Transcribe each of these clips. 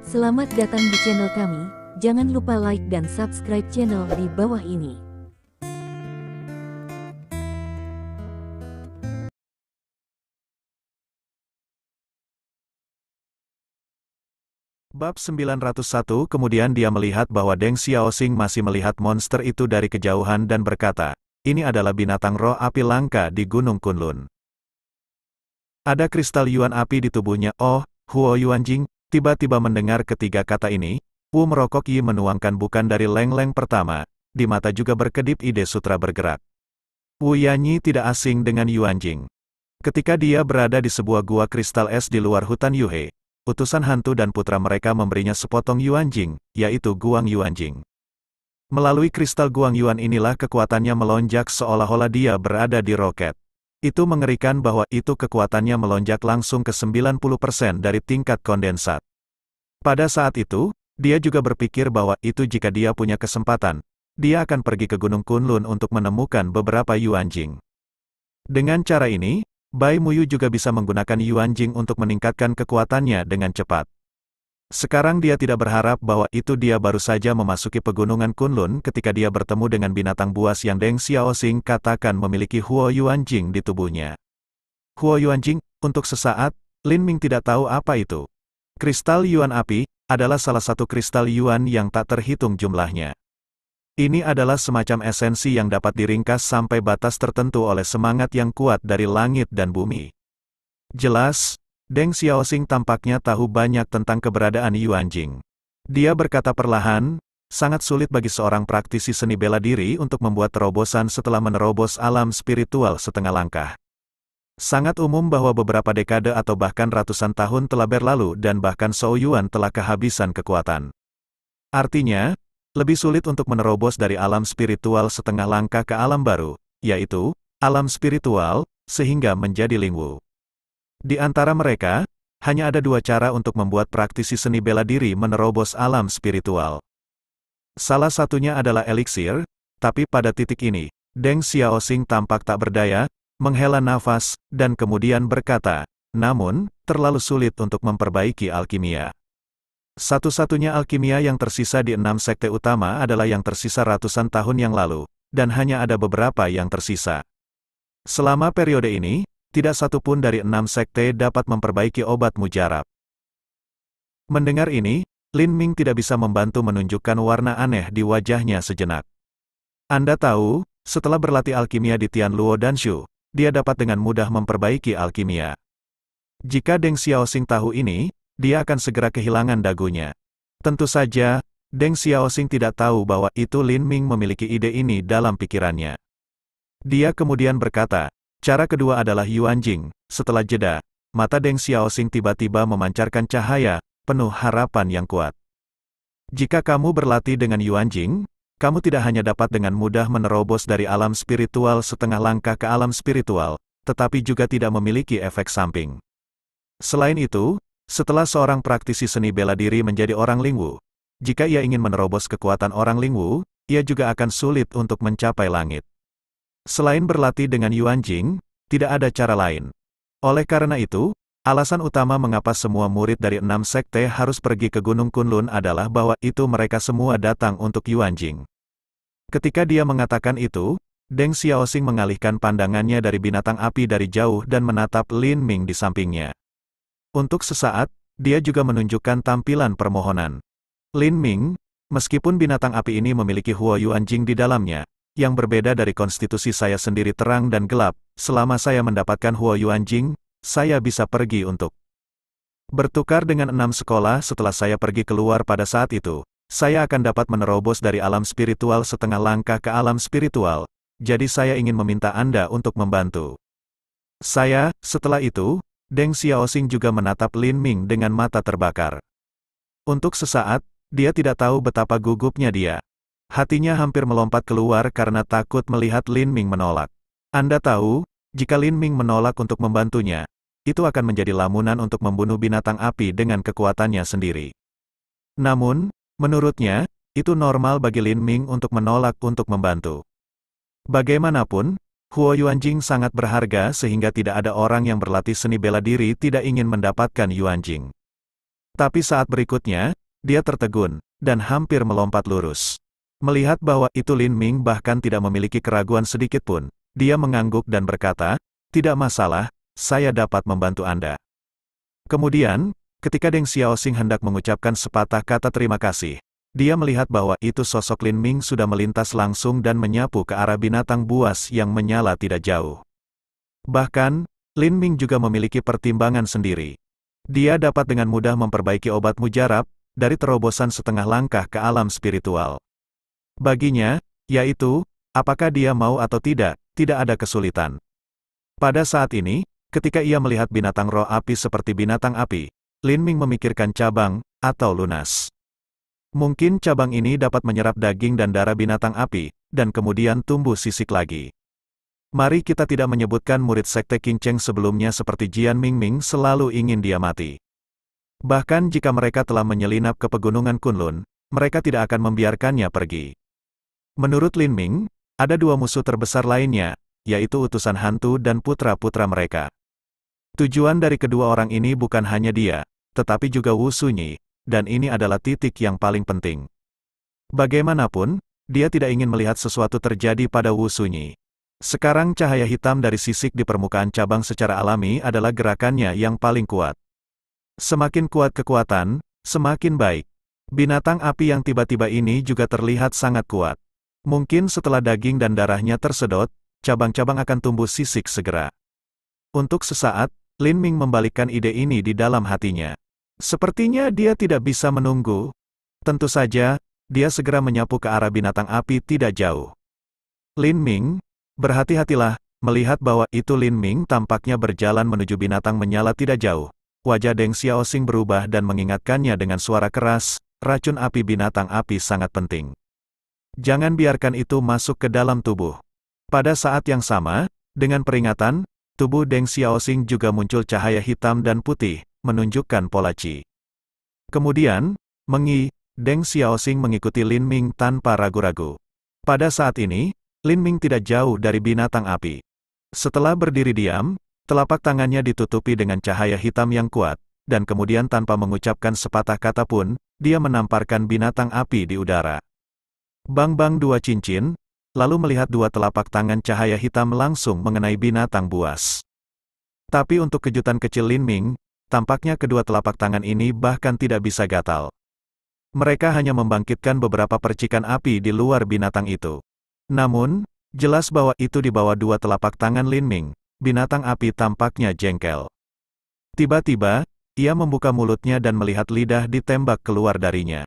Selamat datang di channel kami, jangan lupa like dan subscribe channel di bawah ini. Bab 901. Kemudian dia melihat bahwa Deng Xiaoxing masih melihat monster itu dari kejauhan dan berkata, ini adalah binatang roh api langka di Gunung Kunlun. Ada kristal yuan api di tubuhnya. Oh, Huo Yuanjing. Tiba-tiba mendengar ketiga kata ini, Wu merokok Yi menuangkan bukan dari leng-leng pertama, di mata juga berkedip ide sutra bergerak. Wu Yanyi tidak asing dengan Yuanjing. Ketika dia berada di sebuah gua kristal es di luar hutan Yuhe, utusan hantu dan putra mereka memberinya sepotong Yuanjing, yaitu Guang Yuanjing. Melalui kristal Guang Yuan inilah kekuatannya melonjak seolah-olah dia berada di roket. Itu mengerikan bahwa itu kekuatannya melonjak langsung ke 90% dari tingkat kondensat. Pada saat itu, dia juga berpikir bahwa itu jika dia punya kesempatan, dia akan pergi ke Gunung Kunlun untuk menemukan beberapa Yuanjing. Dengan cara ini, Bai Muyu juga bisa menggunakan Yuanjing untuk meningkatkan kekuatannya dengan cepat. Sekarang dia tidak berharap bahwa itu dia baru saja memasuki pegunungan Kunlun ketika dia bertemu dengan binatang buas yang Deng Xiaoxing katakan memiliki Huo Yuanjing di tubuhnya. Huo Yuanjing, untuk sesaat, Lin Ming tidak tahu apa itu. Kristal Yuan api, adalah salah satu kristal Yuan yang tak terhitung jumlahnya. Ini adalah semacam esensi yang dapat diringkas sampai batas tertentu oleh semangat yang kuat dari langit dan bumi. Jelas, Deng Xiaoxing tampaknya tahu banyak tentang keberadaan Yuanjing. Dia berkata perlahan, sangat sulit bagi seorang praktisi seni bela diri untuk membuat terobosan setelah menerobos alam spiritual setengah langkah. Sangat umum bahwa beberapa dekade atau bahkan ratusan tahun telah berlalu dan bahkan Shou Yuan telah kehabisan kekuatan. Artinya, lebih sulit untuk menerobos dari alam spiritual setengah langkah ke alam baru, yaitu alam spiritual, sehingga menjadi Lingwu. Di antara mereka, hanya ada dua cara untuk membuat praktisi seni bela diri menerobos alam spiritual. Salah satunya adalah eliksir, tapi pada titik ini, Deng Xiaoxing tampak tak berdaya, menghela nafas, dan kemudian berkata, namun, terlalu sulit untuk memperbaiki alkimia. Satu-satunya alkimia yang tersisa di 6 sekte utama adalah yang tersisa ratusan tahun yang lalu, dan hanya ada beberapa yang tersisa. Selama periode ini, tidak satu pun dari 6 sekte dapat memperbaiki obat mujarab. Mendengar ini, Lin Ming tidak bisa membantu menunjukkan warna aneh di wajahnya sejenak. Anda tahu, setelah berlatih alkimia di Tianluo Danshu, dia dapat dengan mudah memperbaiki alkimia. Jika Deng Xiaoxing tahu ini, dia akan segera kehilangan dagunya. Tentu saja, Deng Xiaoxing tidak tahu bahwa itu Lin Ming memiliki ide ini dalam pikirannya. Dia kemudian berkata, cara kedua adalah Yuanjing. Setelah jeda, mata Deng Xiaoxing tiba-tiba memancarkan cahaya, penuh harapan yang kuat. Jika kamu berlatih dengan Yuanjing, kamu tidak hanya dapat dengan mudah menerobos dari alam spiritual setengah langkah ke alam spiritual, tetapi juga tidak memiliki efek samping. Selain itu, setelah seorang praktisi seni bela diri menjadi orang Lingwu, jika ia ingin menerobos kekuatan orang Lingwu, ia juga akan sulit untuk mencapai langit. Selain berlatih dengan Yuanjing, tidak ada cara lain. Oleh karena itu, alasan utama mengapa semua murid dari 6 sekte harus pergi ke Gunung Kunlun adalah bahwa itu mereka semua datang untuk Yuanjing. Ketika dia mengatakan itu, Deng Xiaoxing mengalihkan pandangannya dari binatang api dari jauh dan menatap Lin Ming di sampingnya. Untuk sesaat, dia juga menunjukkan tampilan permohonan. Lin Ming, meskipun binatang api ini memiliki Huo Yuanjing di dalamnya, yang berbeda dari konstitusi saya sendiri terang dan gelap, selama saya mendapatkan Huo Yuanjing, saya bisa pergi untuk bertukar dengan 6 sekolah setelah saya pergi keluar pada saat itu. Saya akan dapat menerobos dari alam spiritual setengah langkah ke alam spiritual, jadi saya ingin meminta Anda untuk membantu. Setelah itu, Deng Xiaoxing juga menatap Lin Ming dengan mata terbakar. Untuk sesaat, dia tidak tahu betapa gugupnya dia. Hatinya hampir melompat keluar karena takut melihat Lin Ming menolak. Anda tahu, jika Lin Ming menolak untuk membantunya, itu akan menjadi lamunan untuk membunuh binatang api dengan kekuatannya sendiri. Namun, menurutnya, itu normal bagi Lin Ming untuk menolak untuk membantu. Bagaimanapun, Huo Yuanjing sangat berharga sehingga tidak ada orang yang berlatih seni bela diri tidak ingin mendapatkan Yuanjing. Tapi saat berikutnya, dia tertegun, dan hampir melompat lurus. Melihat bahwa itu Lin Ming bahkan tidak memiliki keraguan sedikit pun, dia mengangguk dan berkata, "Tidak masalah, saya dapat membantu Anda." Kemudian, ketika Deng Xiaoxing hendak mengucapkan sepatah kata terima kasih, dia melihat bahwa itu sosok Lin Ming sudah melintas langsung dan menyapu ke arah binatang buas yang menyala tidak jauh. Bahkan, Lin Ming juga memiliki pertimbangan sendiri. Dia dapat dengan mudah memperbaiki obat mujarab, dari terobosan setengah langkah ke alam spiritual. Baginya, yaitu, apakah dia mau atau tidak ada kesulitan. Pada saat ini, ketika ia melihat binatang roh api seperti binatang api, Lin Ming memikirkan cabang, atau lunas. Mungkin cabang ini dapat menyerap daging dan darah binatang api, dan kemudian tumbuh sisik lagi. Mari kita tidak menyebutkan murid sekte Qing Cheng sebelumnya seperti Jian Mingming selalu ingin dia mati. Bahkan jika mereka telah menyelinap ke pegunungan Kunlun, mereka tidak akan membiarkannya pergi. Menurut Lin Ming, ada dua musuh terbesar lainnya, yaitu utusan hantu dan putra-putra mereka. Tujuan dari kedua orang ini bukan hanya dia, tetapi juga Wu Sunyi, dan ini adalah titik yang paling penting. Bagaimanapun, dia tidak ingin melihat sesuatu terjadi pada Wu Sunyi. Sekarang cahaya hitam dari sisik di permukaan cabang secara alami adalah gerakannya yang paling kuat. Semakin kuat kekuatan, semakin baik. Binatang api yang tiba-tiba ini juga terlihat sangat kuat. Mungkin setelah daging dan darahnya tersedot, cabang-cabang akan tumbuh sisik segera. Untuk sesaat, Lin Ming membalikkan ide ini di dalam hatinya. Sepertinya dia tidak bisa menunggu. Tentu saja, dia segera menyapu ke arah binatang api tidak jauh. Lin Ming, berhati-hatilah, melihat bahwa itu Lin Ming tampaknya berjalan menuju binatang menyala tidak jauh. Wajah Deng Xiaoxing berubah dan mengingatkannya dengan suara keras, racun api binatang api sangat penting. Jangan biarkan itu masuk ke dalam tubuh. Pada saat yang sama, dengan peringatan, tubuh Deng Xiaoxing juga muncul cahaya hitam dan putih, menunjukkan pola qi. Kemudian, Deng Xiaoxing mengikuti Lin Ming tanpa ragu-ragu. Pada saat ini, Lin Ming tidak jauh dari binatang api. Setelah berdiri diam, telapak tangannya ditutupi dengan cahaya hitam yang kuat, dan kemudian tanpa mengucapkan sepatah kata pun, dia menamparkan binatang api di udara. Bang-bang dua cincin, lalu melihat dua telapak tangan cahaya hitam langsung mengenai binatang buas. Tapi untuk kejutan kecil Lin Ming, tampaknya kedua telapak tangan ini bahkan tidak bisa gatal. Mereka hanya membangkitkan beberapa percikan api di luar binatang itu. Namun, jelas bahwa itu di bawah dua telapak tangan Lin Ming, binatang api tampaknya jengkel. Tiba-tiba, ia membuka mulutnya dan melihat lidah ditembak keluar darinya.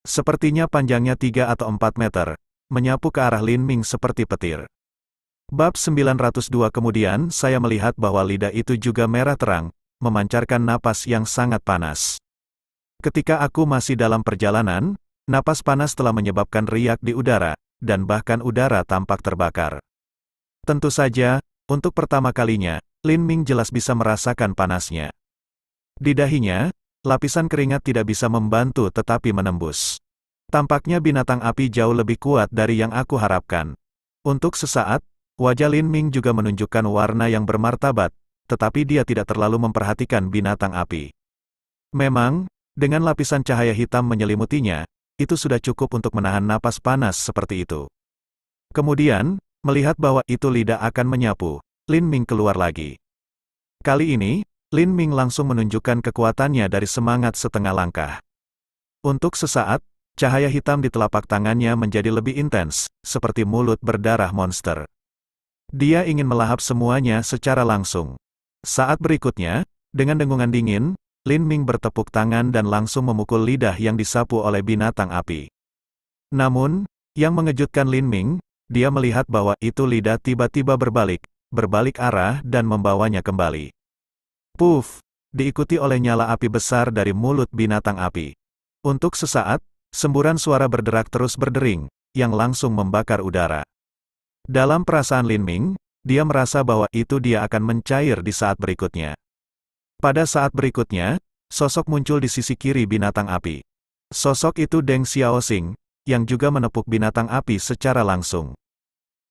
Sepertinya panjangnya 3 atau 4 meter, menyapu ke arah Lin Ming seperti petir. Bab 902 kemudian saya melihat bahwa lidah itu juga merah terang, memancarkan napas yang sangat panas. Ketika aku masih dalam perjalanan, napas panas telah menyebabkan riak di udara, dan bahkan udara tampak terbakar. Tentu saja, untuk pertama kalinya, Lin Ming jelas bisa merasakan panasnya. Di dahinya, lapisan keringat tidak bisa membantu tetapi menembus. Tampaknya binatang api jauh lebih kuat dari yang aku harapkan. Untuk sesaat, wajah Lin Ming juga menunjukkan warna yang bermartabat, tetapi dia tidak terlalu memperhatikan binatang api. Memang, dengan lapisan cahaya hitam menyelimutinya, itu sudah cukup untuk menahan napas panas seperti itu. Kemudian, melihat bahwa itu lidah akan menyapu, Lin Ming keluar lagi. Kali ini, Lin Ming langsung menunjukkan kekuatannya dari semangat setengah langkah. Untuk sesaat, cahaya hitam di telapak tangannya menjadi lebih intens, seperti mulut berdarah monster. Dia ingin melahap semuanya secara langsung. Saat berikutnya, dengan dengungan dingin, Lin Ming bertepuk tangan dan langsung memukul lidah yang disapu oleh binatang api. Namun, yang mengejutkan Lin Ming, dia melihat bahwa itu lidah tiba-tiba berbalik arah dan membawanya kembali. Puff! Diikuti oleh nyala api besar dari mulut binatang api. Untuk sesaat, semburan suara berderak terus berdering, yang langsung membakar udara. Dalam perasaan Lin Ming, dia merasa bahwa itu dia akan mencair di saat berikutnya. Pada saat berikutnya, sosok muncul di sisi kiri binatang api. Sosok itu Deng Xiaoxing, yang juga menepuk binatang api secara langsung.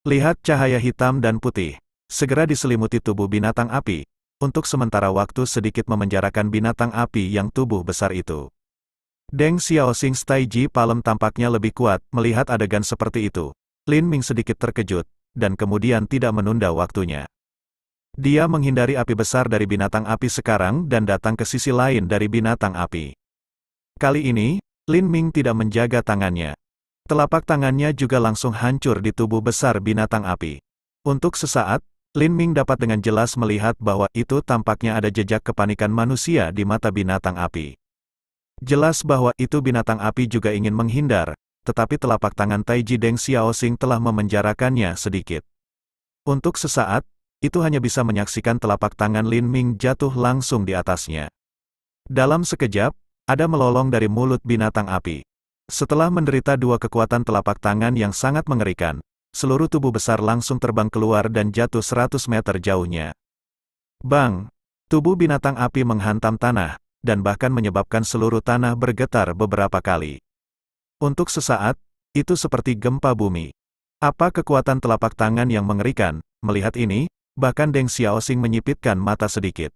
Lihat cahaya hitam dan putih, segera diselimuti tubuh binatang api. untuk sementara waktu sedikit memenjarakan binatang api yang tubuh besar itu. Deng Xiaoxing's Taiji Palem tampaknya lebih kuat melihat adegan seperti itu. Lin Ming sedikit terkejut, dan kemudian tidak menunda waktunya. Dia menghindari api besar dari binatang api sekarang dan datang ke sisi lain dari binatang api. Kali ini, Lin Ming tidak menjaga tangannya. Telapak tangannya juga langsung hancur di tubuh besar binatang api. Untuk sesaat, Lin Ming dapat dengan jelas melihat bahwa itu tampaknya ada jejak kepanikan manusia di mata binatang api. Jelas bahwa itu binatang api juga ingin menghindar, tetapi telapak tangan Taiji Deng Xiaoxing telah memenjarakannya sedikit. Untuk sesaat, itu hanya bisa menyaksikan telapak tangan Lin Ming jatuh langsung di atasnya. Dalam sekejap, ada melolong dari mulut binatang api. Setelah menderita dua kekuatan telapak tangan yang sangat mengerikan, seluruh tubuh besar langsung terbang keluar dan jatuh 100 meter jauhnya. Bang! Tubuh binatang api menghantam tanah, dan bahkan menyebabkan seluruh tanah bergetar beberapa kali. Untuk sesaat, itu seperti gempa bumi. Apa kekuatan telapak tangan yang mengerikan? Melihat ini, bahkan Deng Xiaoxing menyipitkan mata sedikit.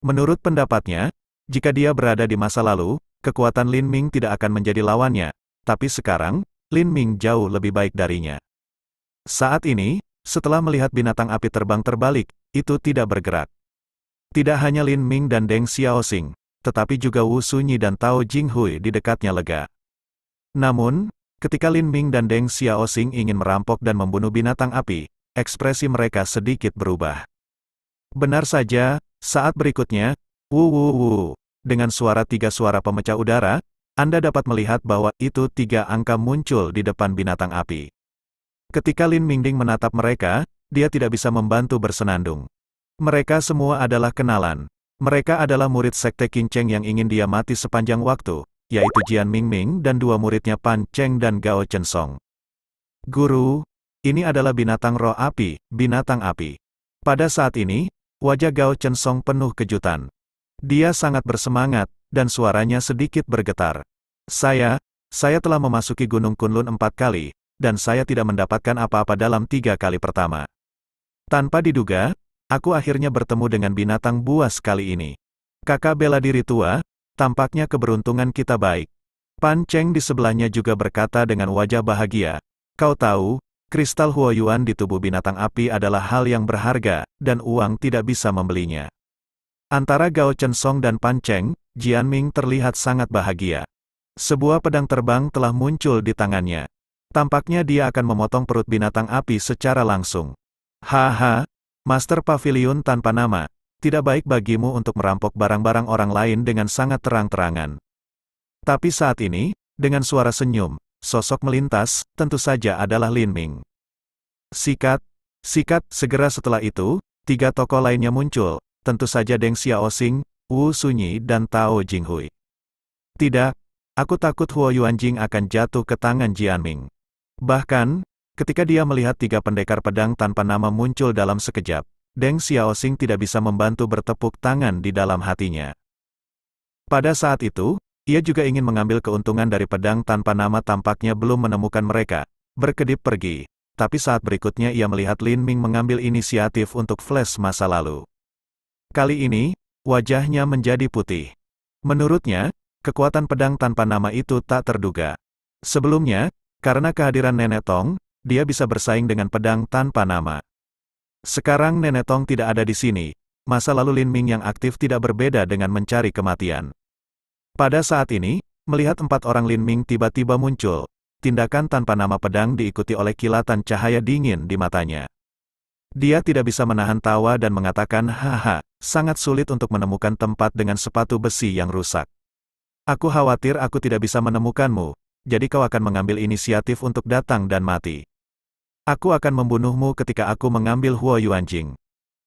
Menurut pendapatnya, jika dia berada di masa lalu, kekuatan Lin Ming tidak akan menjadi lawannya, tapi sekarang, Lin Ming jauh lebih baik darinya. Saat ini, setelah melihat binatang api terbang terbalik, itu tidak bergerak. Tidak hanya Lin Ming dan Deng Xiaoxing, tetapi juga Wu Sunyi dan Tao Jinghui di dekatnya lega. Namun, ketika Lin Ming dan Deng Xiaoxing ingin merampok dan membunuh binatang api, ekspresi mereka sedikit berubah. Benar saja, saat berikutnya, wu, dengan tiga suara pemecah udara, Anda dapat melihat bahwa itu 3 angka muncul di depan binatang api. Ketika Lin Mingding menatap mereka, dia tidak bisa membantu bersenandung. Mereka semua adalah kenalan. Mereka adalah murid Sekte Qing Cheng yang ingin dia mati sepanjang waktu, yaitu Jian Mingming dan 2 muridnya Pan Cheng dan Gao Chensong. Guru, ini adalah binatang roh api, binatang api. Pada saat ini, wajah Gao Chensong penuh kejutan. Dia sangat bersemangat, dan suaranya sedikit bergetar. Saya telah memasuki Gunung Kunlun 4 kali, dan saya tidak mendapatkan apa-apa dalam 3 kali pertama. Tanpa diduga, aku akhirnya bertemu dengan binatang buas kali ini. Kakak bela diri tua, tampaknya keberuntungan kita baik. Pan Cheng di sebelahnya juga berkata dengan wajah bahagia, kau tahu, kristal Huoyuan di tubuh binatang api adalah hal yang berharga, dan uang tidak bisa membelinya. Antara Gao Chensong dan Pan Cheng, Jian Ming terlihat sangat bahagia. Sebuah pedang terbang telah muncul di tangannya. Tampaknya dia akan memotong perut binatang api secara langsung. Haha, Master Pavilion tanpa nama, tidak baik bagimu untuk merampok barang-barang orang lain dengan sangat terang-terangan. Tapi saat ini, dengan suara senyum, sosok melintas, tentu saja adalah Lin Ming. Sikat, segera setelah itu, 3 tokoh lainnya muncul, tentu saja Deng Xiaoxing, Wu Sunyi dan Tao Jinghui. Tidak, aku takut Huo Yuanjing akan jatuh ke tangan Jian Ming. Bahkan, ketika dia melihat 3 pendekar pedang tanpa nama muncul dalam sekejap, Deng Xiaoxing tidak bisa membantu bertepuk tangan di dalam hatinya. Pada saat itu, ia juga ingin mengambil keuntungan dari pedang tanpa nama tampaknya belum menemukan mereka, berkedip pergi, tapi saat berikutnya ia melihat Lin Ming mengambil inisiatif untuk flash masa lalu. Kali ini, wajahnya menjadi putih. Menurutnya, kekuatan pedang tanpa nama itu tak terduga. Sebelumnya, karena kehadiran Nenek Tong, dia bisa bersaing dengan pedang tanpa nama. Sekarang Nenek Tong tidak ada di sini, masa lalu Lin Ming yang aktif tidak berbeda dengan mencari kematian. Pada saat ini, melihat 4 orang Lin Ming tiba-tiba muncul, tindakan tanpa nama pedang diikuti oleh kilatan cahaya dingin di matanya. Dia tidak bisa menahan tawa dan mengatakan, haha, sangat sulit untuk menemukan tempat dengan sepatu besi yang rusak. Aku khawatir aku tidak bisa menemukanmu, jadi kau akan mengambil inisiatif untuk datang dan mati. Aku akan membunuhmu ketika aku mengambil Huo Yuanjing.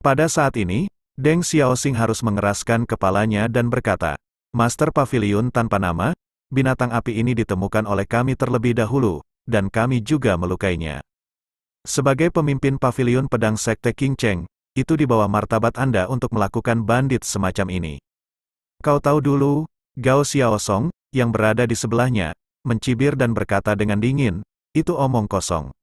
Pada saat ini, Deng Xiaoxing harus mengeraskan kepalanya dan berkata, Master Pavilion tanpa nama, binatang api ini ditemukan oleh kami terlebih dahulu, dan kami juga melukainya. Sebagai pemimpin Pavilion Pedang Sekte Qing Cheng, itu di bawah martabat Anda untuk melakukan bandit semacam ini. Kau tahu dulu, Gao Xiaosong, yang berada di sebelahnya, mencibir dan berkata dengan dingin, itu omong kosong.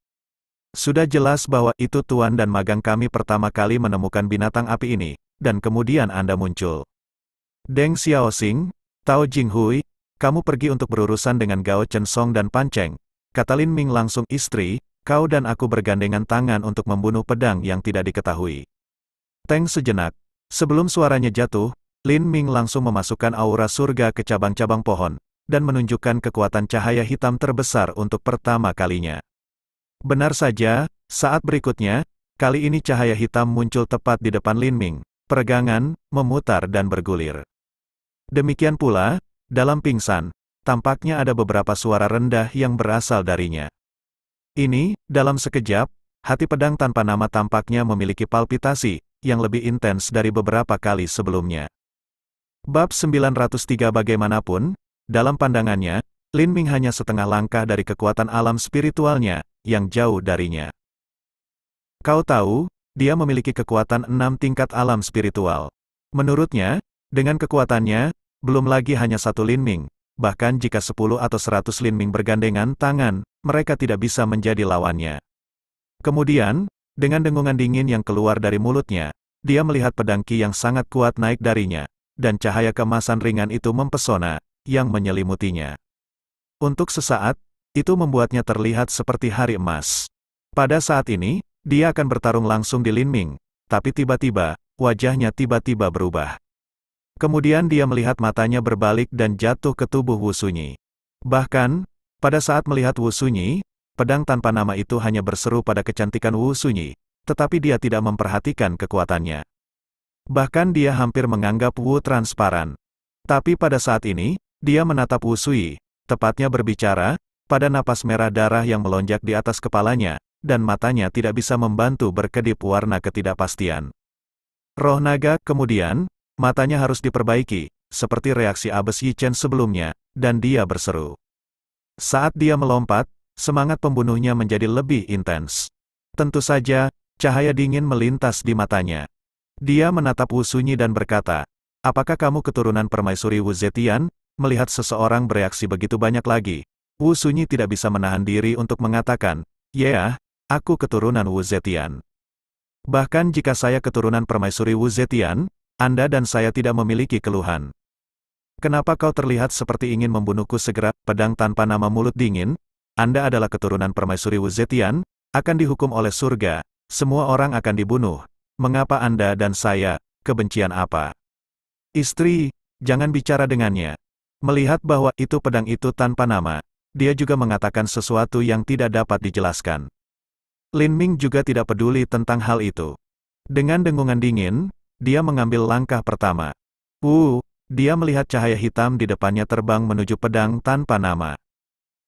Sudah jelas bahwa itu tuan dan magang kami pertama kali menemukan binatang api ini, dan kemudian Anda muncul. Deng Xiaoxing, Tao Jinghui, kamu pergi untuk berurusan dengan Gao Chen Song dan Pan Cheng, kata Lin Ming langsung. Istri, kau dan aku bergandengan tangan untuk membunuh pedang yang tidak diketahui. Teng sejenak. Sebelum suaranya jatuh, Lin Ming langsung memasukkan aura surga ke cabang-cabang pohon, dan menunjukkan kekuatan cahaya hitam terbesar untuk pertama kalinya. Benar saja, saat berikutnya, kali ini cahaya hitam muncul tepat di depan Lin Ming, peregangan, memutar dan bergulir. Demikian pula, dalam pingsan, tampaknya ada beberapa suara rendah yang berasal darinya. Ini, dalam sekejap, hati pedang tanpa nama tampaknya memiliki palpitasi yang lebih intens dari beberapa kali sebelumnya. Bab 903. Bagaimanapun, dalam pandangannya, Lin Ming hanya setengah langkah dari kekuatan alam spiritualnya, yang jauh darinya. Kau tahu, dia memiliki kekuatan 6 tingkat alam spiritual. Menurutnya, dengan kekuatannya, belum lagi hanya satu Lin Ming, bahkan jika 10 atau 100 Lin Ming bergandengan tangan, mereka tidak bisa menjadi lawannya. Kemudian, dengan dengungan dingin yang keluar dari mulutnya, dia melihat pedang Qi yang sangat kuat naik darinya, dan cahaya keemasan ringan itu mempesona, yang menyelimutinya. Untuk sesaat, itu membuatnya terlihat seperti hari emas. Pada saat ini, dia akan bertarung langsung di Lin Ming, tapi tiba-tiba, wajahnya tiba-tiba berubah. Kemudian dia melihat matanya berbalik dan jatuh ke tubuh Wu Sunyi. Bahkan, pada saat melihat Wu Sunyi, pedang tanpa nama itu hanya berseru pada kecantikan Wu Sunyi, tetapi dia tidak memperhatikan kekuatannya. Bahkan dia hampir menganggap Wu transparan. Tapi pada saat ini, dia menatap Wu Sui, tepatnya berbicara, pada napas merah darah yang melonjak di atas kepalanya, dan matanya tidak bisa membantu berkedip warna ketidakpastian. Roh naga, kemudian, matanya harus diperbaiki, seperti reaksi Abes Yi Chen sebelumnya, dan dia berseru. Saat dia melompat, semangat pembunuhnya menjadi lebih intens. Tentu saja, cahaya dingin melintas di matanya. Dia menatap Wu Sunyi dan berkata, apakah kamu keturunan permaisuri Wu Zetian? Melihat seseorang bereaksi begitu banyak lagi, Wu Sunyi tidak bisa menahan diri untuk mengatakan, ya, aku keturunan Wu Zetian. Bahkan jika saya keturunan permaisuri Wu Zetian, Anda dan saya tidak memiliki keluhan. Kenapa kau terlihat seperti ingin membunuhku segera? Pedang tanpa nama mulut dingin, Anda adalah keturunan permaisuri Wu Zetian, akan dihukum oleh surga, semua orang akan dibunuh. Mengapa Anda dan saya, kebencian apa? Istri, jangan bicara dengannya. Melihat bahwa itu pedang itu tanpa nama, dia juga mengatakan sesuatu yang tidak dapat dijelaskan. Lin Ming juga tidak peduli tentang hal itu. Dengan dengungan dingin, dia mengambil langkah pertama. Dia melihat cahaya hitam di depannya terbang menuju pedang tanpa nama.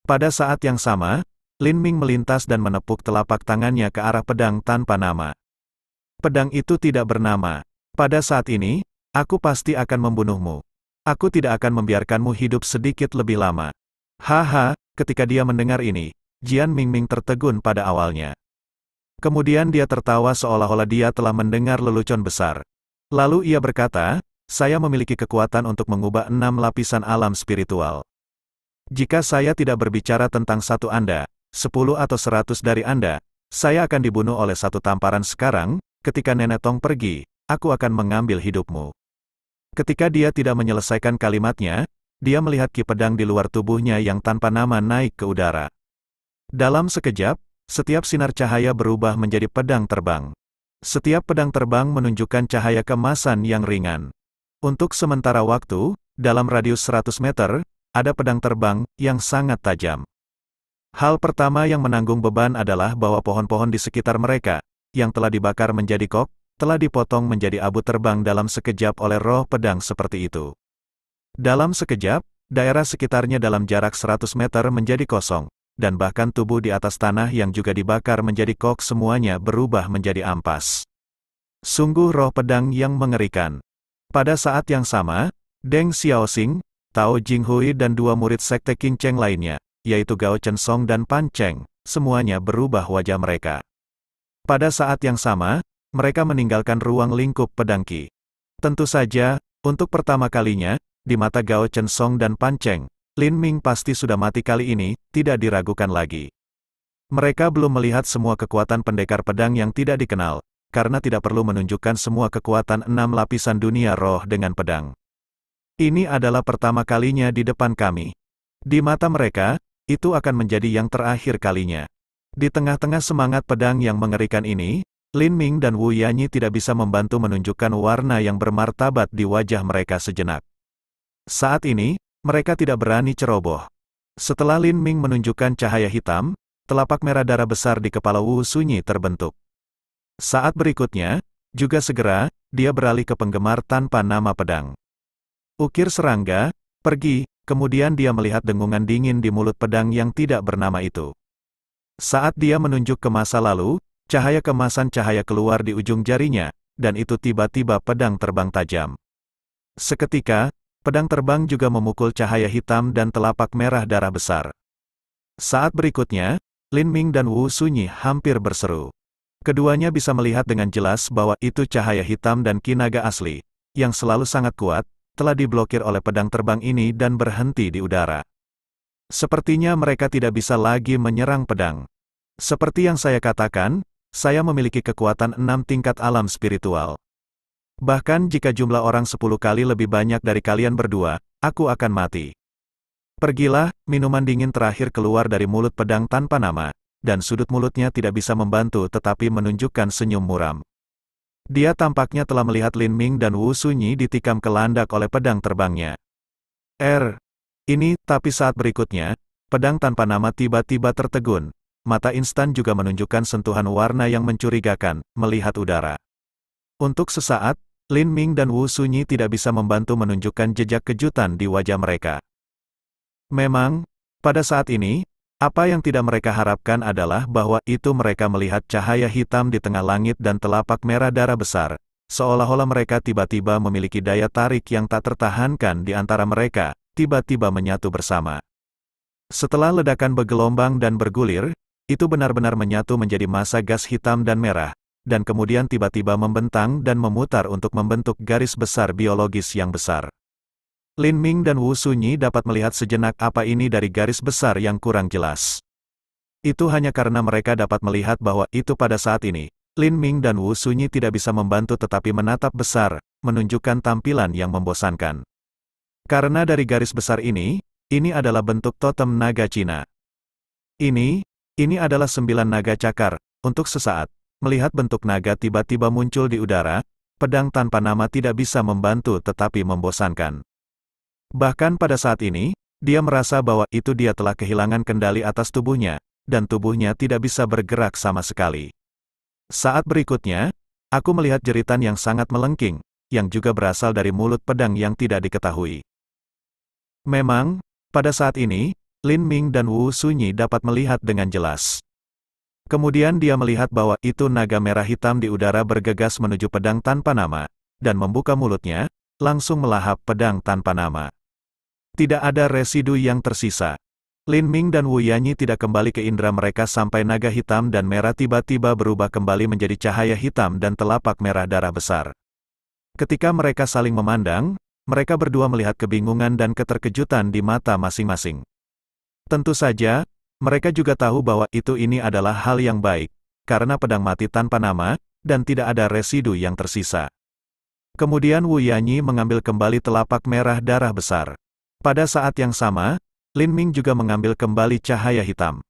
Pada saat yang sama, Lin Ming melintas dan menepuk telapak tangannya ke arah pedang tanpa nama. Pedang itu tidak bernama. Pada saat ini, aku pasti akan membunuhmu. Aku tidak akan membiarkanmu hidup sedikit lebih lama. Haha, ketika dia mendengar ini, Jian Mingming tertegun pada awalnya. Kemudian dia tertawa seolah-olah dia telah mendengar lelucon besar. Lalu ia berkata, saya memiliki kekuatan untuk mengubah 6 lapisan alam spiritual. Jika saya tidak berbicara tentang satu Anda, 10 atau 100 dari Anda, saya akan dibunuh oleh satu tamparan sekarang, ketika Nenek Tong pergi, aku akan mengambil hidupmu. Ketika dia tidak menyelesaikan kalimatnya, dia melihat ki pedang di luar tubuhnya yang tanpa nama naik ke udara. Dalam sekejap, setiap sinar cahaya berubah menjadi pedang terbang. Setiap pedang terbang menunjukkan cahaya keemasan yang ringan. Untuk sementara waktu, dalam radius 100 meter, ada pedang terbang yang sangat tajam. Hal pertama yang menanggung beban adalah bahwa pohon-pohon di sekitar mereka, yang telah dibakar menjadi kok, telah dipotong menjadi abu terbang dalam sekejap oleh roh pedang seperti itu. Dalam sekejap, daerah sekitarnya dalam jarak 100 meter menjadi kosong, dan bahkan tubuh di atas tanah yang juga dibakar menjadi kok semuanya berubah menjadi ampas. Sungguh roh pedang yang mengerikan. Pada saat yang sama, Deng Xiaoxing, Tao Jinghui dan dua murid sekte Qing Cheng lainnya, yaitu Gao Chen Song dan Pan Cheng, semuanya berubah wajah mereka. Pada saat yang sama, mereka meninggalkan ruang lingkup pedang Qi. Tentu saja, untuk pertama kalinya, di mata Gao Chen Song dan Pan Cheng, Lin Ming pasti sudah mati kali ini, tidak diragukan lagi. Mereka belum melihat semua kekuatan pendekar pedang yang tidak dikenal, karena tidak perlu menunjukkan semua kekuatan 6 lapisan dunia roh dengan pedang. Ini adalah pertama kalinya di depan kami. Di mata mereka, itu akan menjadi yang terakhir kalinya. Di tengah-tengah semangat pedang yang mengerikan ini, Lin Ming dan Wu Yanyi tidak bisa membantu menunjukkan warna yang bermartabat di wajah mereka sejenak. Saat ini, mereka tidak berani ceroboh. Setelah Lin Ming menunjukkan cahaya hitam, telapak merah darah besar di kepala Wu Sunyi terbentuk. Saat berikutnya, juga segera, dia beralih ke penggemar tanpa nama pedang. Ukir serangga, pergi, kemudian dia melihat dengungan dingin di mulut pedang yang tidak bernama itu. Saat dia menunjuk ke masa lalu, cahaya kemasan cahaya keluar di ujung jarinya, dan itu tiba-tiba pedang terbang tajam. Seketika, pedang terbang juga memukul cahaya hitam dan telapak merah darah besar. Saat berikutnya, Lin Ming dan Wu Sunyi hampir berseru. Keduanya bisa melihat dengan jelas bahwa itu cahaya hitam dan ki naga asli, yang selalu sangat kuat, telah diblokir oleh pedang terbang ini dan berhenti di udara. Sepertinya mereka tidak bisa lagi menyerang pedang. Seperti yang saya katakan, saya memiliki kekuatan 6 tingkat alam spiritual. Bahkan jika jumlah orang 10 kali lebih banyak dari kalian berdua, aku akan mati. Pergilah, minuman dingin terakhir keluar dari mulut pedang tanpa nama, dan sudut mulutnya tidak bisa membantu tetapi menunjukkan senyum muram. Dia tampaknya telah melihat Lin Ming dan Wu Sunyi ditikam ke landak oleh pedang terbangnya. Ini, tapi saat berikutnya, pedang tanpa nama tiba-tiba tertegun. Mata instan juga menunjukkan sentuhan warna yang mencurigakan, melihat udara. Untuk sesaat, Lin Ming dan Wu Sunyi tidak bisa membantu menunjukkan jejak kejutan di wajah mereka. Memang, pada saat ini, apa yang tidak mereka harapkan adalah bahwa itu mereka melihat cahaya hitam di tengah langit dan telapak merah darah besar, seolah-olah mereka tiba-tiba memiliki daya tarik yang tak tertahankan di antara mereka, tiba-tiba menyatu bersama. Setelah ledakan bergelombang dan bergulir, itu benar-benar menyatu menjadi massa gas hitam dan merah, dan kemudian tiba-tiba membentang dan memutar untuk membentuk garis besar biologis yang besar. Lin Ming dan Wu Sunyi dapat melihat sejenak apa ini dari garis besar yang kurang jelas. Itu hanya karena mereka dapat melihat bahwa itu pada saat ini, Lin Ming dan Wu Sunyi tidak bisa membantu tetapi menatap besar, menunjukkan tampilan yang membosankan. Karena dari garis besar ini adalah bentuk totem naga Cina. Ini adalah 9 naga cakar. Untuk sesaat, melihat bentuk naga tiba-tiba muncul di udara, pedang tanpa nama tidak bisa membantu tetapi membosankan. Bahkan pada saat ini, dia merasa bahwa itu dia telah kehilangan kendali atas tubuhnya, dan tubuhnya tidak bisa bergerak sama sekali. Saat berikutnya, aku melihat jeritan yang sangat melengking, yang juga berasal dari mulut pedang yang tidak diketahui. Memang, pada saat ini, Lin Ming dan Wu Sunyi dapat melihat dengan jelas. Kemudian dia melihat bahwa itu naga merah hitam di udara bergegas menuju pedang tanpa nama, dan membuka mulutnya, langsung melahap pedang tanpa nama. Tidak ada residu yang tersisa. Lin Ming dan Wu Yanyi tidak kembali ke indera mereka sampai naga hitam dan merah tiba-tiba berubah kembali menjadi cahaya hitam dan telapak merah darah besar. Ketika mereka saling memandang, mereka berdua melihat kebingungan dan keterkejutan di mata masing-masing. Tentu saja, mereka juga tahu bahwa ini adalah hal yang baik, karena pedang mati tanpa nama, dan tidak ada residu yang tersisa. Kemudian Wu Yanyi mengambil kembali telapak merah darah besar. Pada saat yang sama, Lin Ming juga mengambil kembali cahaya hitam.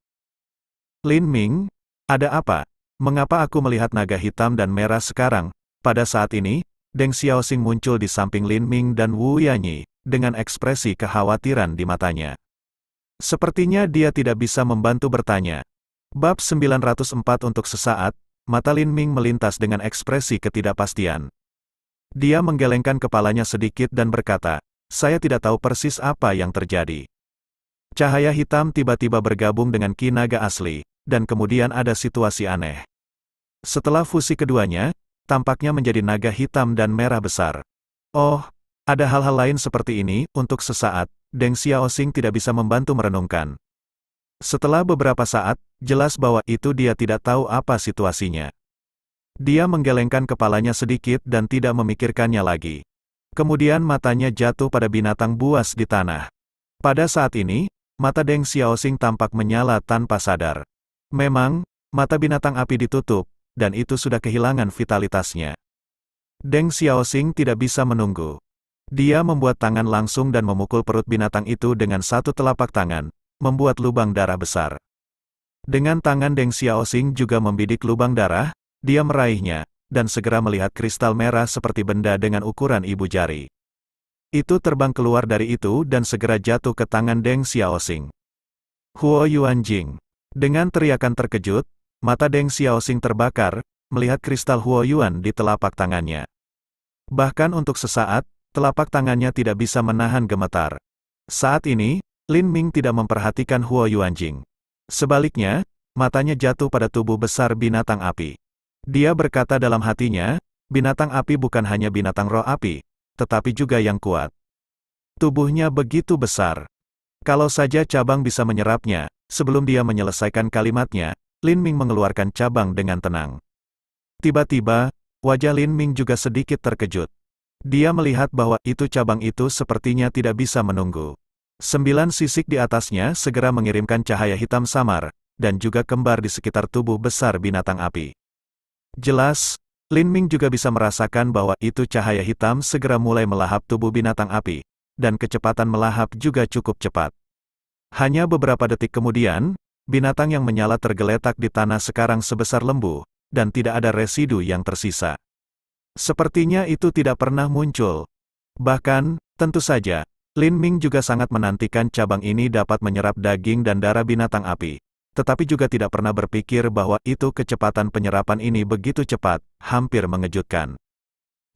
Lin Ming, ada apa? Mengapa aku melihat naga hitam dan merah sekarang? Pada saat ini, Deng Xiaoxing muncul di samping Lin Ming dan Wu Yanyi, dengan ekspresi kekhawatiran di matanya. Sepertinya dia tidak bisa membantu bertanya. Bab 904 untuk sesaat, mata Lin Ming melintas dengan ekspresi ketidakpastian. Dia menggelengkan kepalanya sedikit dan berkata, saya tidak tahu persis apa yang terjadi. Cahaya hitam tiba-tiba bergabung dengan ki naga asli, dan kemudian ada situasi aneh. Setelah fusi keduanya, tampaknya menjadi naga hitam dan merah besar. Oh, ada hal-hal lain seperti ini. Untuk sesaat, Deng Xiaoxing tidak bisa membantu merenungkan. Setelah beberapa saat, jelas bahwa itu dia tidak tahu apa situasinya. Dia menggelengkan kepalanya sedikit dan tidak memikirkannya lagi. Kemudian matanya jatuh pada binatang buas di tanah. Pada saat ini, mata Deng Xiaoxing tampak menyala tanpa sadar. Memang, mata binatang api ditutup, dan itu sudah kehilangan vitalitasnya. Deng Xiaoxing tidak bisa menunggu. Dia membuat tangan langsung dan memukul perut binatang itu dengan satu telapak tangan, membuat lubang darah besar. Dengan tangan Deng Xiaoxing juga membidik lubang darah, dia meraihnya, dan segera melihat kristal merah seperti benda dengan ukuran ibu jari. Itu terbang keluar dari itu dan segera jatuh ke tangan Deng Xiaoxing. Huo Yuanjing. Dengan teriakan terkejut, mata Deng Xiaoxing terbakar, melihat kristal Huo Yuan di telapak tangannya. Bahkan untuk sesaat, telapak tangannya tidak bisa menahan gemetar. Saat ini, Lin Ming tidak memperhatikan Huo Yuanjing. Sebaliknya, matanya jatuh pada tubuh besar binatang api. Dia berkata dalam hatinya, binatang api bukan hanya binatang roh api, tetapi juga yang kuat. Tubuhnya begitu besar. Kalau saja cabang bisa menyerapnya, sebelum dia menyelesaikan kalimatnya, Lin Ming mengeluarkan cabang dengan tenang. Tiba-tiba, wajah Lin Ming juga sedikit terkejut. Dia melihat bahwa itu cabang itu sepertinya tidak bisa menunggu. 9 sisik di atasnya segera mengirimkan cahaya hitam samar, dan juga kembar di sekitar tubuh besar binatang api. Jelas, Lin Ming juga bisa merasakan bahwa itu cahaya hitam segera mulai melahap tubuh binatang api, dan kecepatan melahap juga cukup cepat. Hanya beberapa detik kemudian, binatang yang menyala tergeletak di tanah sekarang sebesar lembu, dan tidak ada residu yang tersisa. Sepertinya itu tidak pernah muncul. Bahkan, tentu saja, Lin Ming juga sangat menantikan cabang ini dapat menyerap daging dan darah binatang api. Tetapi juga tidak pernah berpikir bahwa itu kecepatan penyerapan ini begitu cepat, hampir mengejutkan.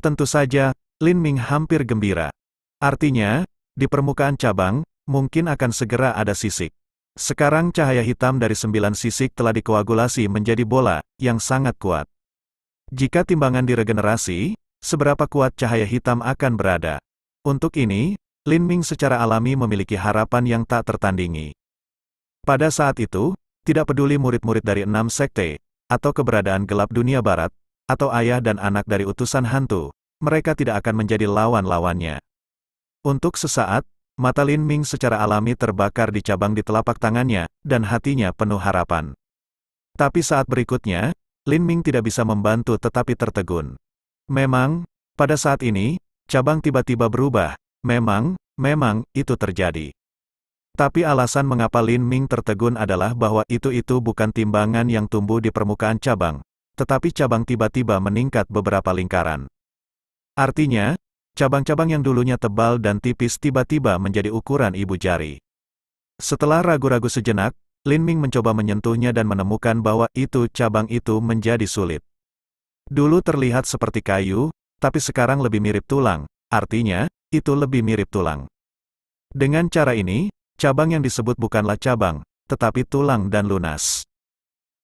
Tentu saja, Lin Ming hampir gembira. Artinya, di permukaan cabang, mungkin akan segera ada sisik. Sekarang cahaya hitam dari 9 sisik telah dikoagulasi menjadi bola, yang sangat kuat. Jika timbangan diregenerasi, seberapa kuat cahaya hitam akan berada? Untuk ini, Lin Ming secara alami memiliki harapan yang tak tertandingi. Pada saat itu, tidak peduli murid-murid dari 6 sekte, atau keberadaan gelap dunia barat, atau ayah dan anak dari utusan hantu, mereka tidak akan menjadi lawan-lawannya. Untuk sesaat, mata Lin Ming secara alami terbakar di cabang di telapak tangannya, dan hatinya penuh harapan. Tapi saat berikutnya, Lin Ming tidak bisa membantu tetapi tertegun. Memang, pada saat ini, cabang tiba-tiba berubah, memang itu terjadi. Tapi alasan mengapa Lin Ming tertegun adalah bahwa itu bukan timbangan yang tumbuh di permukaan cabang, tetapi cabang tiba-tiba meningkat beberapa lingkaran. Artinya, cabang-cabang yang dulunya tebal dan tipis tiba-tiba menjadi ukuran ibu jari. Setelah ragu-ragu sejenak, Lin Ming mencoba menyentuhnya dan menemukan bahwa cabang itu menjadi sulit. Dulu terlihat seperti kayu, tapi sekarang lebih mirip tulang, artinya, itu lebih mirip tulang. Dengan cara ini, cabang yang disebut bukanlah cabang, tetapi tulang dan lunas.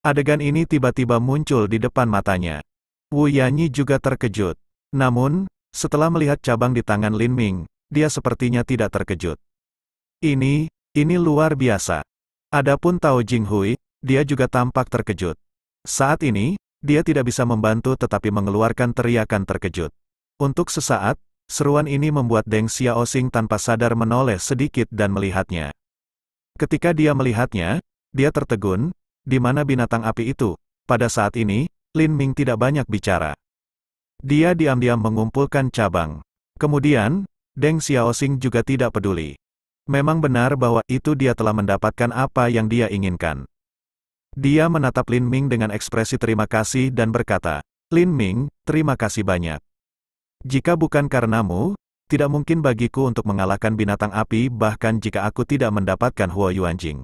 Adegan ini tiba-tiba muncul di depan matanya. Wu Yanyi juga terkejut. Namun, setelah melihat cabang di tangan Lin Ming, dia sepertinya tidak terkejut. Ini luar biasa. Adapun Tao Jinghui, dia juga tampak terkejut. Saat ini, dia tidak bisa membantu tetapi mengeluarkan teriakan terkejut. Untuk sesaat, seruan ini membuat Deng Xiaoxing tanpa sadar menoleh sedikit dan melihatnya. Ketika dia melihatnya, dia tertegun, di mana binatang api itu. Pada saat ini, Lin Ming tidak banyak bicara. Dia diam-diam mengumpulkan cabang. Kemudian, Deng Xiaoxing juga tidak peduli. Memang benar bahwa dia telah mendapatkan apa yang dia inginkan. Dia menatap Lin Ming dengan ekspresi terima kasih dan berkata, "Lin Ming, terima kasih banyak. Jika bukan karenamu, tidak mungkin bagiku untuk mengalahkan binatang api bahkan jika aku tidak mendapatkan Huo Yuanjing."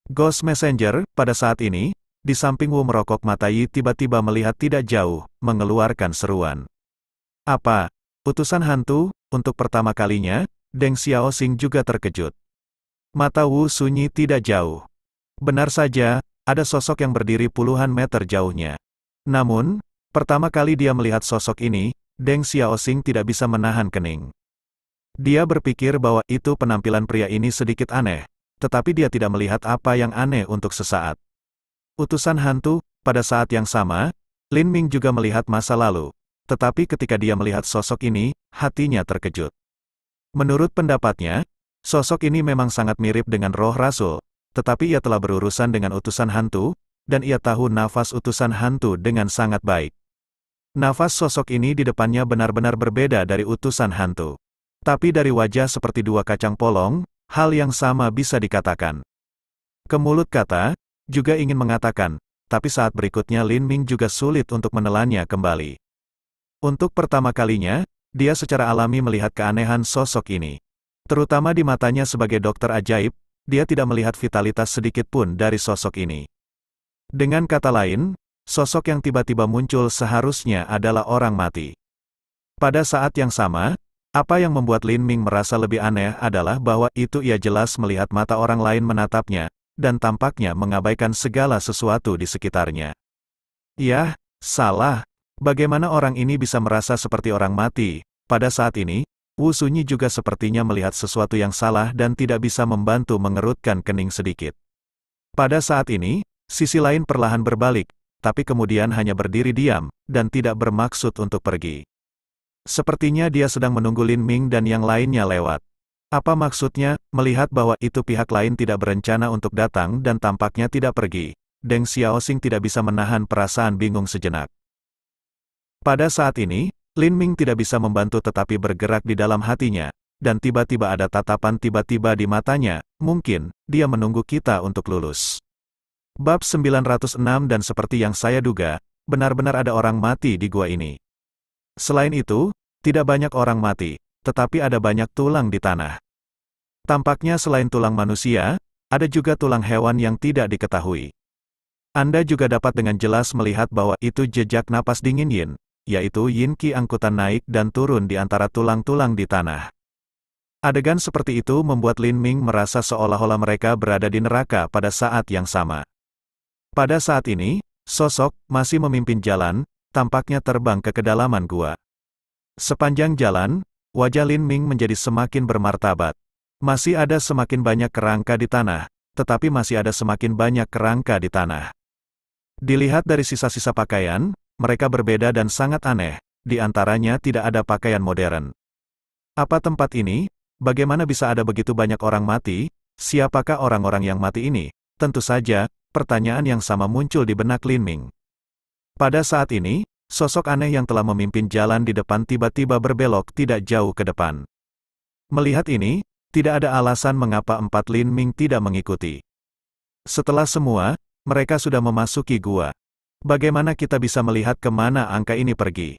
Ghost Messenger, pada saat ini, di samping Wu merokok mata Yi tiba-tiba melihat tidak jauh, mengeluarkan seruan. Apa? Utusan hantu? Untuk pertama kalinya, Deng Xiaoxing juga terkejut. Mata Wu sunyi tidak jauh. Benar saja, ada sosok yang berdiri puluhan meter jauhnya. Namun, pertama kali dia melihat sosok ini, Deng Xiaoxing tidak bisa menahan kening. Dia berpikir bahwa penampilan pria ini sedikit aneh, tetapi dia tidak melihat apa yang aneh untuk sesaat. Utusan hantu, pada saat yang sama, Lin Ming juga melihat masa lalu, tetapi ketika dia melihat sosok ini, hatinya terkejut. Menurut pendapatnya, sosok ini memang sangat mirip dengan roh rasul, tetapi ia telah berurusan dengan utusan hantu, dan ia tahu nafas utusan hantu dengan sangat baik. Nafas sosok ini di depannya benar-benar berbeda dari utusan hantu. Tapi dari wajah seperti dua kacang polong, hal yang sama bisa dikatakan. Ke mulut kata, juga ingin mengatakan, tapi saat berikutnya Lin Ming juga sulit untuk menelannya kembali. Untuk pertama kalinya, dia secara alami melihat keanehan sosok ini. Terutama di matanya sebagai dokter ajaib, dia tidak melihat vitalitas sedikit pun dari sosok ini. Dengan kata lain, sosok yang tiba-tiba muncul seharusnya adalah orang mati. Pada saat yang sama, apa yang membuat Lin Ming merasa lebih aneh adalah bahwa itu ia jelas melihat mata orang lain menatapnya, dan tampaknya mengabaikan segala sesuatu di sekitarnya. Yah, salah. Bagaimana orang ini bisa merasa seperti orang mati? Pada saat ini, Wu Sunyi juga sepertinya melihat sesuatu yang salah dan tidak bisa membantu mengerutkan kening sedikit. Pada saat ini, sisi lain perlahan berbalik, tapi kemudian hanya berdiri diam, dan tidak bermaksud untuk pergi. Sepertinya dia sedang menunggu Lin Ming dan yang lainnya lewat. Apa maksudnya, melihat bahwa itu pihak lain tidak berencana untuk datang dan tampaknya tidak pergi? Deng Xiaoxing tidak bisa menahan perasaan bingung sejenak. Pada saat ini, Lin Ming tidak bisa membantu tetapi bergerak di dalam hatinya, dan tiba-tiba ada tatapan tiba-tiba di matanya, mungkin, dia menunggu kita untuk lulus. Bab 906 dan seperti yang saya duga, benar-benar ada orang mati di gua ini. Selain itu, tidak banyak orang mati, tetapi ada banyak tulang di tanah. Tampaknya selain tulang manusia, ada juga tulang hewan yang tidak diketahui. Anda juga dapat dengan jelas melihat bahwa itu jejak napas dingin Yin, yaitu Yin Qi angkutan naik dan turun di antara tulang-tulang di tanah. Adegan seperti itu membuat Lin Ming merasa seolah-olah mereka berada di neraka pada saat yang sama. Pada saat ini, sosok masih memimpin jalan, tampaknya terbang ke kedalaman gua. Sepanjang jalan, wajah Lin Ming menjadi semakin bermartabat. Masih ada semakin banyak kerangka di tanah, tetapi masih ada semakin banyak kerangka di tanah. Dilihat dari sisa-sisa pakaian, mereka berbeda dan sangat aneh, di antaranya tidak ada pakaian modern. Apa tempat ini? Bagaimana bisa ada begitu banyak orang mati? Siapakah orang-orang yang mati ini? Tentu saja, pertanyaan yang sama muncul di benak Lin Ming. Pada saat ini, sosok aneh yang telah memimpin jalan di depan tiba-tiba berbelok tidak jauh ke depan. Melihat ini, tidak ada alasan mengapa empat Lin Ming tidak mengikuti. Setelah semua, mereka sudah memasuki gua. Bagaimana kita bisa melihat kemana angka ini pergi?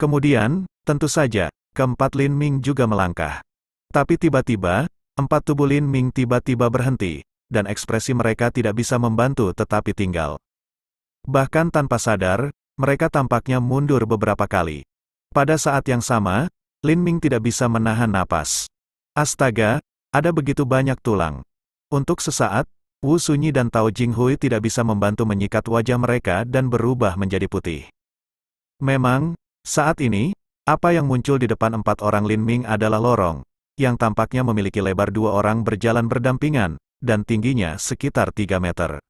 Kemudian, tentu saja, keempat Lin Ming juga melangkah. Tapi tiba-tiba, empat tubuh Lin Ming tiba-tiba berhenti, dan ekspresi mereka tidak bisa membantu tetapi tinggal. Bahkan tanpa sadar, mereka tampaknya mundur beberapa kali. Pada saat yang sama, Lin Ming tidak bisa menahan napas. Astaga, ada begitu banyak tulang. Untuk sesaat, Wu Sunyi dan Tao Jinghui tidak bisa membantu menyikat wajah mereka dan berubah menjadi putih. Memang, saat ini, apa yang muncul di depan empat orang Lin Ming adalah lorong, yang tampaknya memiliki lebar dua orang berjalan berdampingan, dan tingginya sekitar 3 meter.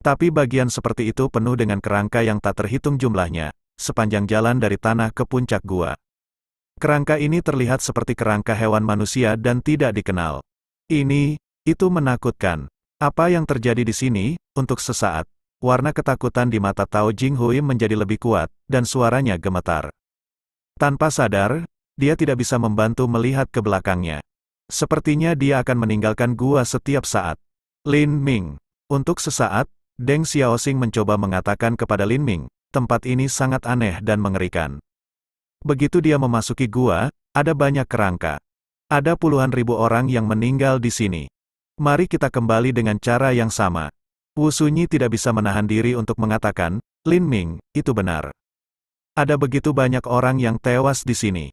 Tapi bagian seperti itu penuh dengan kerangka yang tak terhitung jumlahnya, sepanjang jalan dari tanah ke puncak gua. Kerangka ini terlihat seperti kerangka hewan manusia dan tidak dikenal. Itu menakutkan. Apa yang terjadi di sini? Untuk sesaat, warna ketakutan di mata Tao Jinghui menjadi lebih kuat, dan suaranya gemetar. Tanpa sadar, dia tidak bisa membantu melihat ke belakangnya. Sepertinya dia akan meninggalkan gua setiap saat. Lin Ming. Untuk sesaat, Deng Xiaoxing mencoba mengatakan kepada Lin Ming, tempat ini sangat aneh dan mengerikan. Begitu dia memasuki gua, ada banyak kerangka. Ada puluhan ribu orang yang meninggal di sini. Mari kita kembali dengan cara yang sama. Wu Sunyi tidak bisa menahan diri untuk mengatakan, Lin Ming, itu benar. Ada begitu banyak orang yang tewas di sini.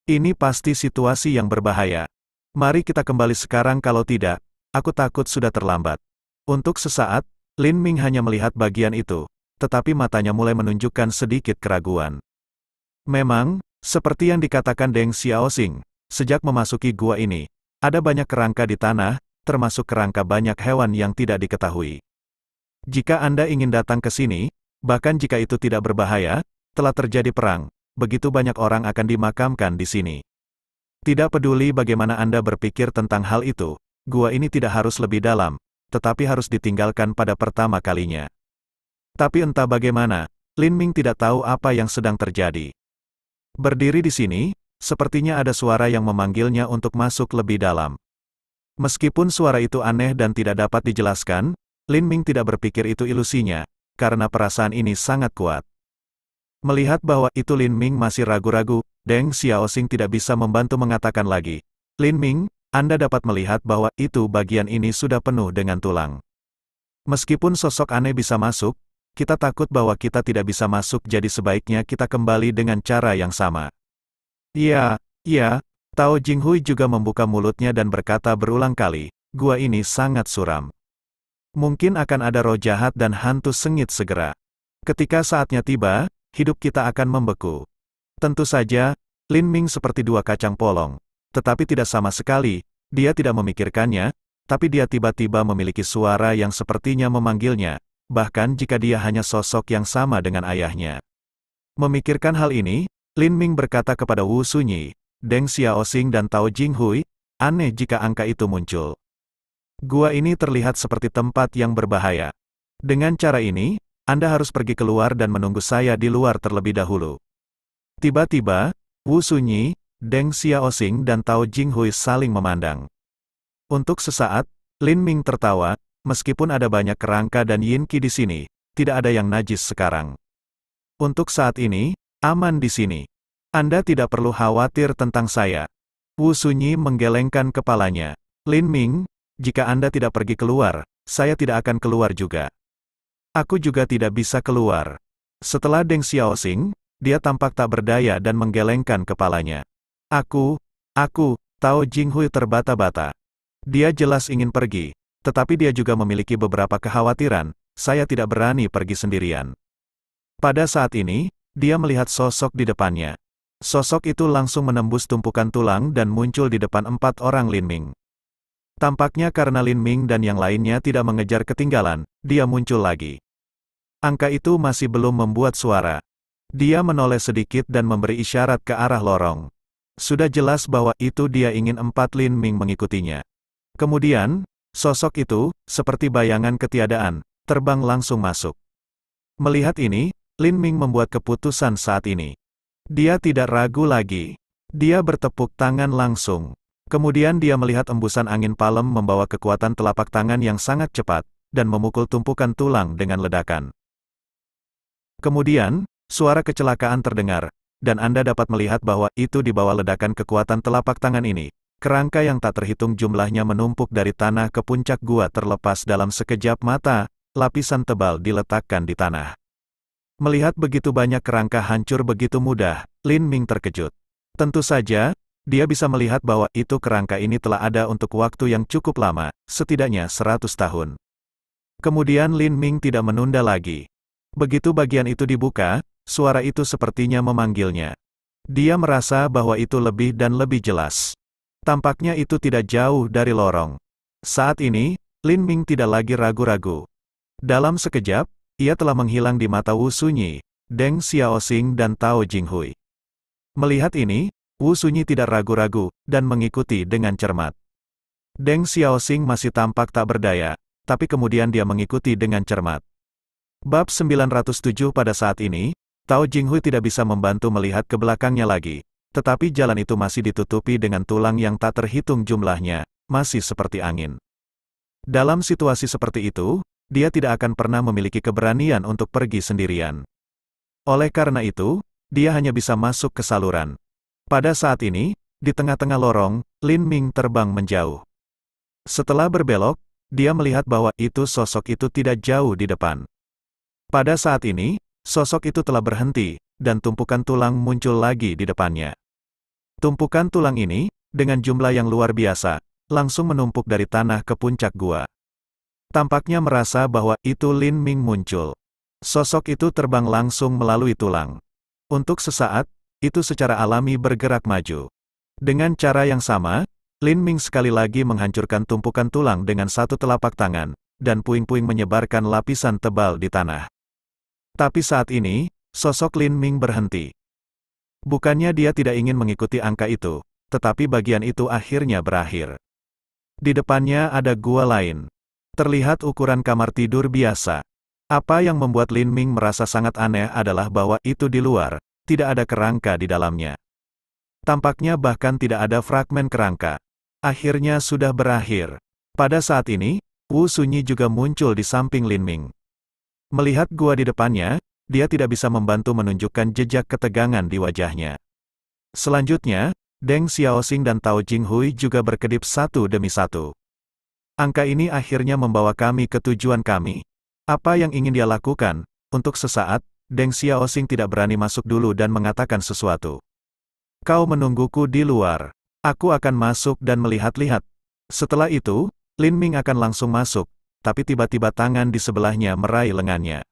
Ini pasti situasi yang berbahaya. Mari kita kembali sekarang kalau tidak, aku takut sudah terlambat. Untuk sesaat, Lin Ming hanya melihat bagian itu, tetapi matanya mulai menunjukkan sedikit keraguan. Memang, seperti yang dikatakan Deng Xiaoxing, sejak memasuki gua ini, ada banyak kerangka di tanah, termasuk kerangka banyak hewan yang tidak diketahui. Jika Anda ingin datang ke sini, bahkan jika itu tidak berbahaya, telah terjadi perang, begitu banyak orang akan dimakamkan di sini. Tidak peduli bagaimana Anda berpikir tentang hal itu, gua ini tidak harus lebih dalam, tetapi harus ditinggalkan pada pertama kalinya. Tapi entah bagaimana, Lin Ming tidak tahu apa yang sedang terjadi. Berdiri di sini, sepertinya ada suara yang memanggilnya untuk masuk lebih dalam. Meskipun suara itu aneh dan tidak dapat dijelaskan, Lin Ming tidak berpikir itu ilusinya, karena perasaan ini sangat kuat. Melihat bahwa itu Lin Ming masih ragu-ragu, Deng Xiaoxing tidak bisa membantu mengatakan lagi. Lin Ming, Anda dapat melihat bahwa itu bagian ini sudah penuh dengan tulang. Meskipun sosok aneh bisa masuk, kita takut bahwa kita tidak bisa masuk, jadi sebaiknya kita kembali dengan cara yang sama. Iya, iya, Tao Jinghui juga membuka mulutnya dan berkata berulang kali, gua ini sangat suram. Mungkin akan ada roh jahat dan hantu sengit segera. Ketika saatnya tiba, hidup kita akan membeku. Tentu saja, Lin Ming seperti dua kacang polong. Tetapi tidak sama sekali, dia tidak memikirkannya, tapi dia tiba-tiba memiliki suara yang sepertinya memanggilnya, bahkan jika dia hanya sosok yang sama dengan ayahnya. Memikirkan hal ini, Lin Ming berkata kepada Wu Sunyi, Deng Xiaoxing dan Tao Jinghui, aneh jika angka itu muncul. Gua ini terlihat seperti tempat yang berbahaya. Dengan cara ini, Anda harus pergi keluar dan menunggu saya di luar terlebih dahulu. Tiba-tiba, Wu Sunyi, Deng Xiaoxing dan Tao Jinghui saling memandang. Untuk sesaat, Lin Ming tertawa, meskipun ada banyak kerangka dan yin qi di sini, tidak ada yang najis sekarang. Untuk saat ini, aman di sini. Anda tidak perlu khawatir tentang saya. Wu Sunyi menggelengkan kepalanya. Lin Ming, jika Anda tidak pergi keluar, saya tidak akan keluar juga. Aku juga tidak bisa keluar. Setelah Deng Xiaoxing, dia tampak tak berdaya dan menggelengkan kepalanya. Aku, Tao Jinghui terbata-bata. Dia jelas ingin pergi, tetapi dia juga memiliki beberapa kekhawatiran, saya tidak berani pergi sendirian. Pada saat ini, dia melihat sosok di depannya. Sosok itu langsung menembus tumpukan tulang dan muncul di depan 4 orang Lin Ming. Tampaknya karena Lin Ming dan yang lainnya tidak mengejar ketinggalan, dia muncul lagi. Angka itu masih belum membuat suara. Dia menoleh sedikit dan memberi isyarat ke arah lorong. Sudah jelas bahwa itu dia ingin 4 Lin Ming mengikutinya. Kemudian, sosok itu, seperti bayangan ketiadaan, terbang langsung masuk. Melihat ini, Lin Ming membuat keputusan saat ini. Dia tidak ragu lagi. Dia bertepuk tangan langsung. Kemudian dia melihat embusan angin palem membawa kekuatan telapak tangan yang sangat cepat, dan memukul tumpukan tulang dengan ledakan. Kemudian, suara kecelakaan terdengar, dan Anda dapat melihat bahwa itu di bawah ledakan kekuatan telapak tangan ini. Kerangka yang tak terhitung jumlahnya menumpuk dari tanah ke puncak gua terlepas dalam sekejap mata, lapisan tebal diletakkan di tanah. Melihat begitu banyak kerangka hancur begitu mudah, Lin Ming terkejut. Tentu saja, dia bisa melihat bahwa itu kerangka ini telah ada untuk waktu yang cukup lama, setidaknya 100 tahun. Kemudian Lin Ming tidak menunda lagi. Begitu bagian itu dibuka, suara itu sepertinya memanggilnya. Dia merasa bahwa itu lebih dan lebih jelas. Tampaknya itu tidak jauh dari lorong. Saat ini, Lin Ming tidak lagi ragu-ragu. Dalam sekejap, ia telah menghilang di mata Wu Sunyi, Deng Xiaoxing dan Tao Jinghui. Melihat ini, Wu Sunyi tidak ragu-ragu, dan mengikuti dengan cermat. Deng Xiaoxing masih tampak tak berdaya, tapi kemudian dia mengikuti dengan cermat. Bab 907 pada saat ini, Tao Jinghui tidak bisa membantu melihat ke belakangnya lagi, tetapi jalan itu masih ditutupi dengan tulang yang tak terhitung jumlahnya, masih seperti angin. Dalam situasi seperti itu, dia tidak akan pernah memiliki keberanian untuk pergi sendirian. Oleh karena itu, dia hanya bisa masuk ke saluran. Pada saat ini, di tengah-tengah lorong, Lin Ming terbang menjauh. Setelah berbelok, dia melihat bahwa itu sosok itu tidak jauh di depan. Pada saat ini, sosok itu telah berhenti, dan tumpukan tulang muncul lagi di depannya. Tumpukan tulang ini, dengan jumlah yang luar biasa, langsung menumpuk dari tanah ke puncak gua. Tampaknya merasa bahwa itu Lin Ming muncul. Sosok itu terbang langsung melalui tulang. Untuk sesaat, itu secara alami bergerak maju. Dengan cara yang sama, Lin Ming sekali lagi menghancurkan tumpukan tulang dengan satu telapak tangan, dan puing-puing menyebarkan lapisan tebal di tanah. Tapi saat ini, sosok Lin Ming berhenti. Bukannya dia tidak ingin mengikuti angka itu, tetapi bagian itu akhirnya berakhir. Di depannya ada gua lain. Terlihat ukuran kamar tidur biasa. Apa yang membuat Lin Ming merasa sangat aneh adalah bahwa itu di luar, tidak ada kerangka di dalamnya. Tampaknya bahkan tidak ada fragmen kerangka. Akhirnya sudah berakhir. Pada saat ini, Wu Sunyi juga muncul di samping Lin Ming. Melihat gua di depannya, dia tidak bisa membantu menunjukkan jejak ketegangan di wajahnya. Selanjutnya, Deng Xiaoxing dan Tao Jinghui juga berkedip satu demi satu. Angka ini akhirnya membawa kami ke tujuan kami. Apa yang ingin dia lakukan? Untuk sesaat, Deng Xiaoxing tidak berani masuk dulu dan mengatakan sesuatu. Kau menungguku di luar. Aku akan masuk dan melihat-lihat. Setelah itu, Lin Ming akan langsung masuk, tapi tiba-tiba tangan di sebelahnya meraih lengannya.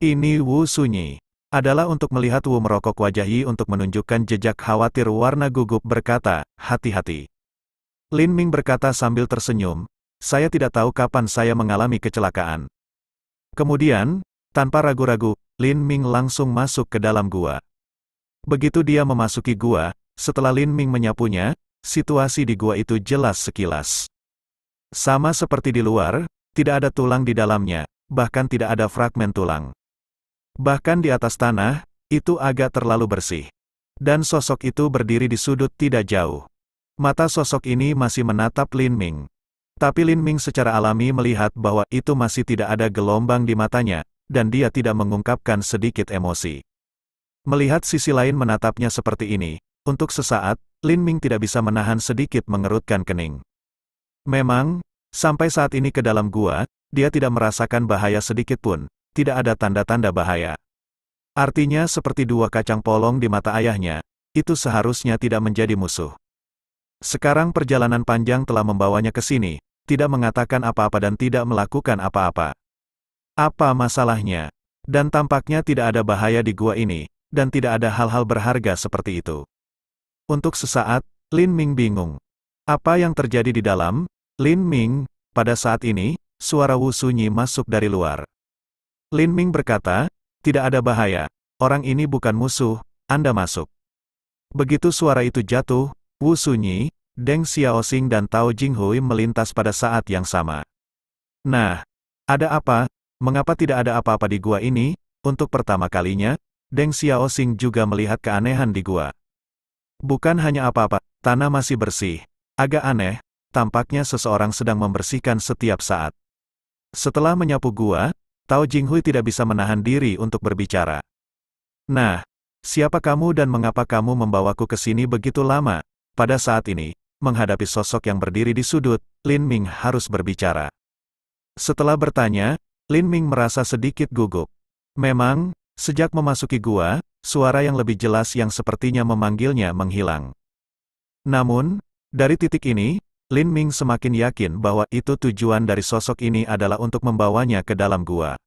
Ini Wu Sunyi. Adalah untuk melihat Wu merokok wajah Yi untuk menunjukkan jejak khawatir warna gugup berkata, hati-hati. Lin Ming berkata sambil tersenyum, saya tidak tahu kapan saya mengalami kecelakaan. Kemudian, tanpa ragu-ragu, Lin Ming langsung masuk ke dalam gua. Begitu dia memasuki gua, setelah Lin Ming menyapunya, situasi di gua itu jelas sekilas. Sama seperti di luar, tidak ada tulang di dalamnya, bahkan tidak ada fragmen tulang. Bahkan di atas tanah, itu agak terlalu bersih. Dan sosok itu berdiri di sudut tidak jauh. Mata sosok ini masih menatap Lin Ming. Tapi Lin Ming secara alami melihat bahwa itu masih tidak ada gelombang di matanya, dan dia tidak mengungkapkan sedikit emosi. Melihat sisi lain menatapnya seperti ini, untuk sesaat, Lin Ming tidak bisa menahan sedikit mengerutkan kening. Memang, sampai saat ini ke dalam gua, dia tidak merasakan bahaya sedikit pun, tidak ada tanda-tanda bahaya. Artinya seperti dua kacang polong di mata ayahnya, itu seharusnya tidak menjadi musuh. Sekarang perjalanan panjang telah membawanya ke sini, tidak mengatakan apa-apa dan tidak melakukan apa-apa. Apa masalahnya? Dan tampaknya tidak ada bahaya di gua ini, dan tidak ada hal-hal berharga seperti itu. Untuk sesaat, Lin Ming bingung. Apa yang terjadi di dalam? Lin Ming, pada saat ini, suara Wu Sunyi masuk dari luar. Lin Ming berkata, tidak ada bahaya, orang ini bukan musuh, Anda masuk. Begitu suara itu jatuh, Wu Sunyi, Deng Xiaoxing dan Tao Jinghui melintas pada saat yang sama. Nah, ada apa? Mengapa tidak ada apa-apa di gua ini? Untuk pertama kalinya, Deng Xiaoxing juga melihat keanehan di gua. Bukan hanya apa-apa, tanah masih bersih. Agak aneh, tampaknya seseorang sedang membersihkan setiap saat. Setelah menyapu gua, Tao Jinghui tidak bisa menahan diri untuk berbicara. Nah, siapa kamu dan mengapa kamu membawaku ke sini begitu lama? Pada saat ini, menghadapi sosok yang berdiri di sudut, Lin Ming harus berbicara. Setelah bertanya, Lin Ming merasa sedikit gugup. Memang, sejak memasuki gua, suara yang lebih jelas yang sepertinya memanggilnya menghilang. Namun, dari titik ini, Lin Ming semakin yakin bahwa itu tujuan dari sosok ini adalah untuk membawanya ke dalam gua.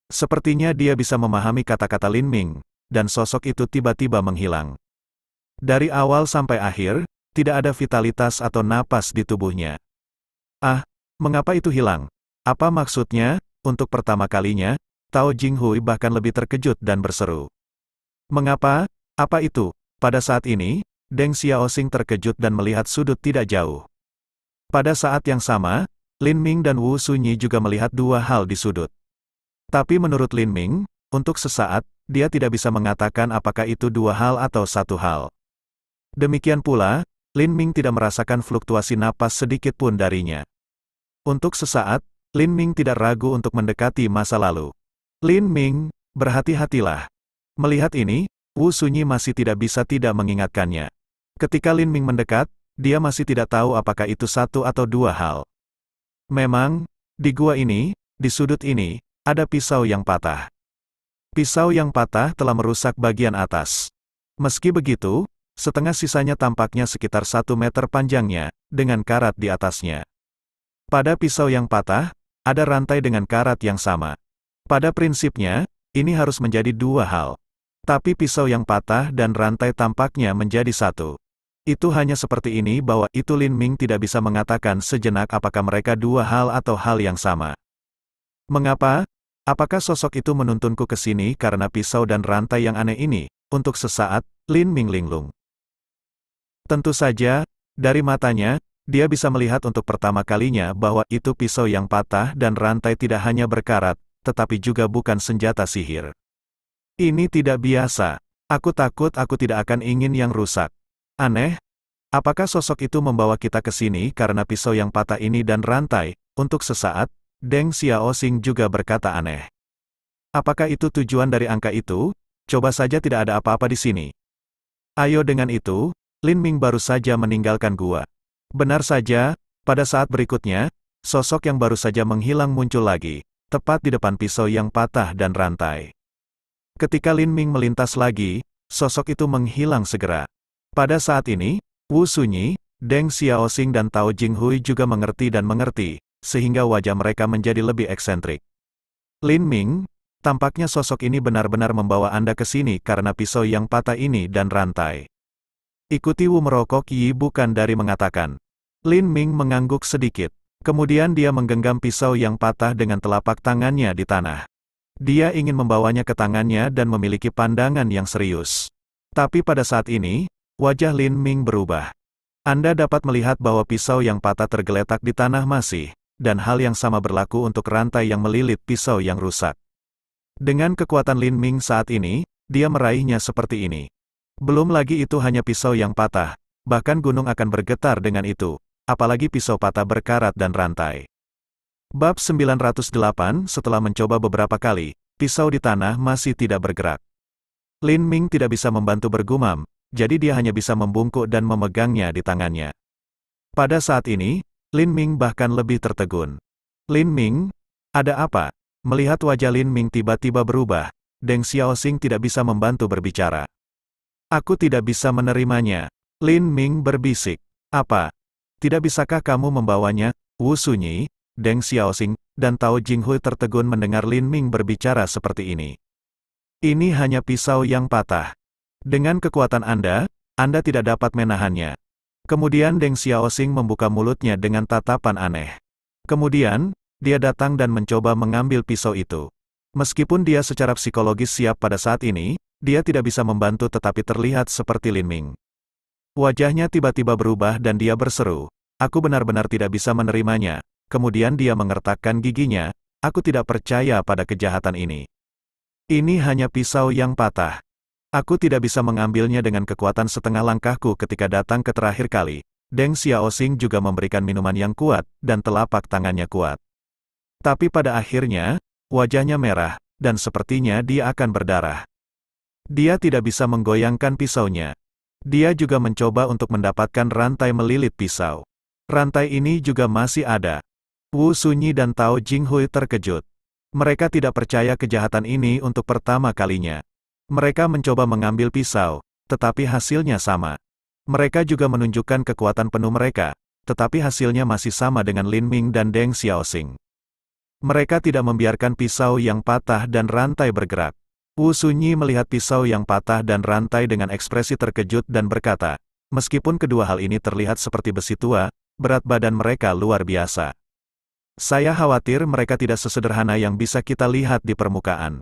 Sepertinya dia bisa memahami kata-kata Lin Ming, dan sosok itu tiba-tiba menghilang. Dari awal sampai akhir, tidak ada vitalitas atau napas di tubuhnya. Ah, mengapa itu hilang? Apa maksudnya? Untuk pertama kalinya, Tao Jinghui bahkan lebih terkejut dan berseru. Mengapa? Apa itu? Pada saat ini, Deng Xiaoxing terkejut dan melihat sudut tidak jauh. Pada saat yang sama, Lin Ming dan Wu Sunyi juga melihat dua hal di sudut. Tapi menurut Lin Ming, untuk sesaat, dia tidak bisa mengatakan apakah itu dua hal atau satu hal. Demikian pula, Lin Ming tidak merasakan fluktuasi napas sedikit pun darinya. Untuk sesaat, Lin Ming tidak ragu untuk mendekati masa lalu. Lin Ming, berhati-hatilah. Melihat ini, Wu Sunyi masih tidak bisa tidak mengingatkannya. Ketika Lin Ming mendekat, dia masih tidak tahu apakah itu satu atau dua hal. Memang, di gua ini, di sudut ini, ada pisau yang patah. Pisau yang patah telah merusak bagian atas. Meski begitu, setengah sisanya tampaknya sekitar 1 meter panjangnya, dengan karat di atasnya. Pada pisau yang patah, ada rantai dengan karat yang sama. Pada prinsipnya, ini harus menjadi dua hal. Tapi pisau yang patah dan rantai tampaknya menjadi satu. Itu hanya seperti ini bahwa itu Lin Ming tidak bisa mengatakan sejenak apakah mereka dua hal atau hal yang sama. Mengapa? Apakah sosok itu menuntunku ke sini karena pisau dan rantai yang aneh ini? Untuk sesaat, Lin Ming linglung. Tentu saja, dari matanya, dia bisa melihat untuk pertama kalinya bahwa itu pisau yang patah dan rantai tidak hanya berkarat, tetapi juga bukan senjata sihir. Ini tidak biasa. Aku takut aku tidak akan ingin yang rusak. Aneh, apakah sosok itu membawa kita ke sini karena pisau yang patah ini dan rantai? Untuk sesaat, Deng Xiaoxing juga berkata aneh. Apakah itu tujuan dari angka itu? Coba saja tidak ada apa-apa di sini. Ayo dengan itu, Lin Ming baru saja meninggalkan gua. Benar saja, pada saat berikutnya, sosok yang baru saja menghilang muncul lagi, tepat di depan pisau yang patah dan rantai. Ketika Lin Ming melintas lagi, sosok itu menghilang segera. Pada saat ini, Wu Sunyi, Deng Xiaoxing dan Tao Jinghui juga mengerti dan mengerti, sehingga wajah mereka menjadi lebih eksentrik. Lin Ming, tampaknya sosok ini benar-benar membawa Anda ke sini karena pisau yang patah ini dan rantai. Ikuti Wu merokok Yi bukan dari mengatakan. Lin Ming mengangguk sedikit. Kemudian dia menggenggam pisau yang patah dengan telapak tangannya di tanah. Dia ingin membawanya ke tangannya dan memiliki pandangan yang serius. Tapi pada saat ini, wajah Lin Ming berubah. Anda dapat melihat bahwa pisau yang patah tergeletak di tanah masih, dan hal yang sama berlaku untuk rantai yang melilit pisau yang rusak. Dengan kekuatan Lin Ming saat ini, dia meraihnya seperti ini. Belum lagi itu hanya pisau yang patah, bahkan gunung akan bergetar dengan itu, apalagi pisau patah berkarat dan rantai. Bab 908. Setelah mencoba beberapa kali, pisau di tanah masih tidak bergerak. Lin Ming tidak bisa membantu bergumam, jadi dia hanya bisa membungkuk dan memegangnya di tangannya. Pada saat ini, Lin Ming bahkan lebih tertegun. Lin Ming, ada apa? Melihat wajah Lin Ming tiba-tiba berubah, Deng Xiaoxing tidak bisa membantu berbicara. Aku tidak bisa menerimanya. Lin Ming berbisik. Apa? Tidak bisakah kamu membawanya? Wu Sunyi, Deng Xiaoxing, dan Tao Jinghui tertegun mendengar Lin Ming berbicara seperti ini. Ini hanya pisau yang patah. Dengan kekuatan Anda tidak dapat menahannya. Kemudian Deng Xiaoxing membuka mulutnya dengan tatapan aneh. Kemudian, dia datang dan mencoba mengambil pisau itu. Meskipun dia secara psikologis siap pada saat ini, dia tidak bisa membantu tetapi terlihat seperti Lin Ming. Wajahnya tiba-tiba berubah dan dia berseru, "Aku benar-benar tidak bisa menerimanya." Kemudian dia mengertakkan giginya, "Aku tidak percaya pada kejahatan ini. Ini hanya pisau yang patah. Aku tidak bisa mengambilnya dengan kekuatan setengah langkahku ketika datang ke terakhir kali." Deng Xiaoxing juga memberikan minuman yang kuat, dan telapak tangannya kuat. Tapi pada akhirnya, wajahnya merah, dan sepertinya dia akan berdarah. Dia tidak bisa menggoyangkan pisaunya. Dia juga mencoba untuk mendapatkan rantai melilit pisau. Rantai ini juga masih ada. Wu Sunyi dan Tao Jinghui terkejut. Mereka tidak percaya kejahatan ini untuk pertama kalinya. Mereka mencoba mengambil pisau, tetapi hasilnya sama. Mereka juga menunjukkan kekuatan penuh mereka, tetapi hasilnya masih sama dengan Lin Ming dan Deng Xiaoxing. Mereka tidak membiarkan pisau yang patah dan rantai bergerak. Wu Sunyi melihat pisau yang patah dan rantai dengan ekspresi terkejut dan berkata, meskipun kedua hal ini terlihat seperti besi tua, berat badan mereka luar biasa. Saya khawatir mereka tidak sesederhana yang bisa kita lihat di permukaan.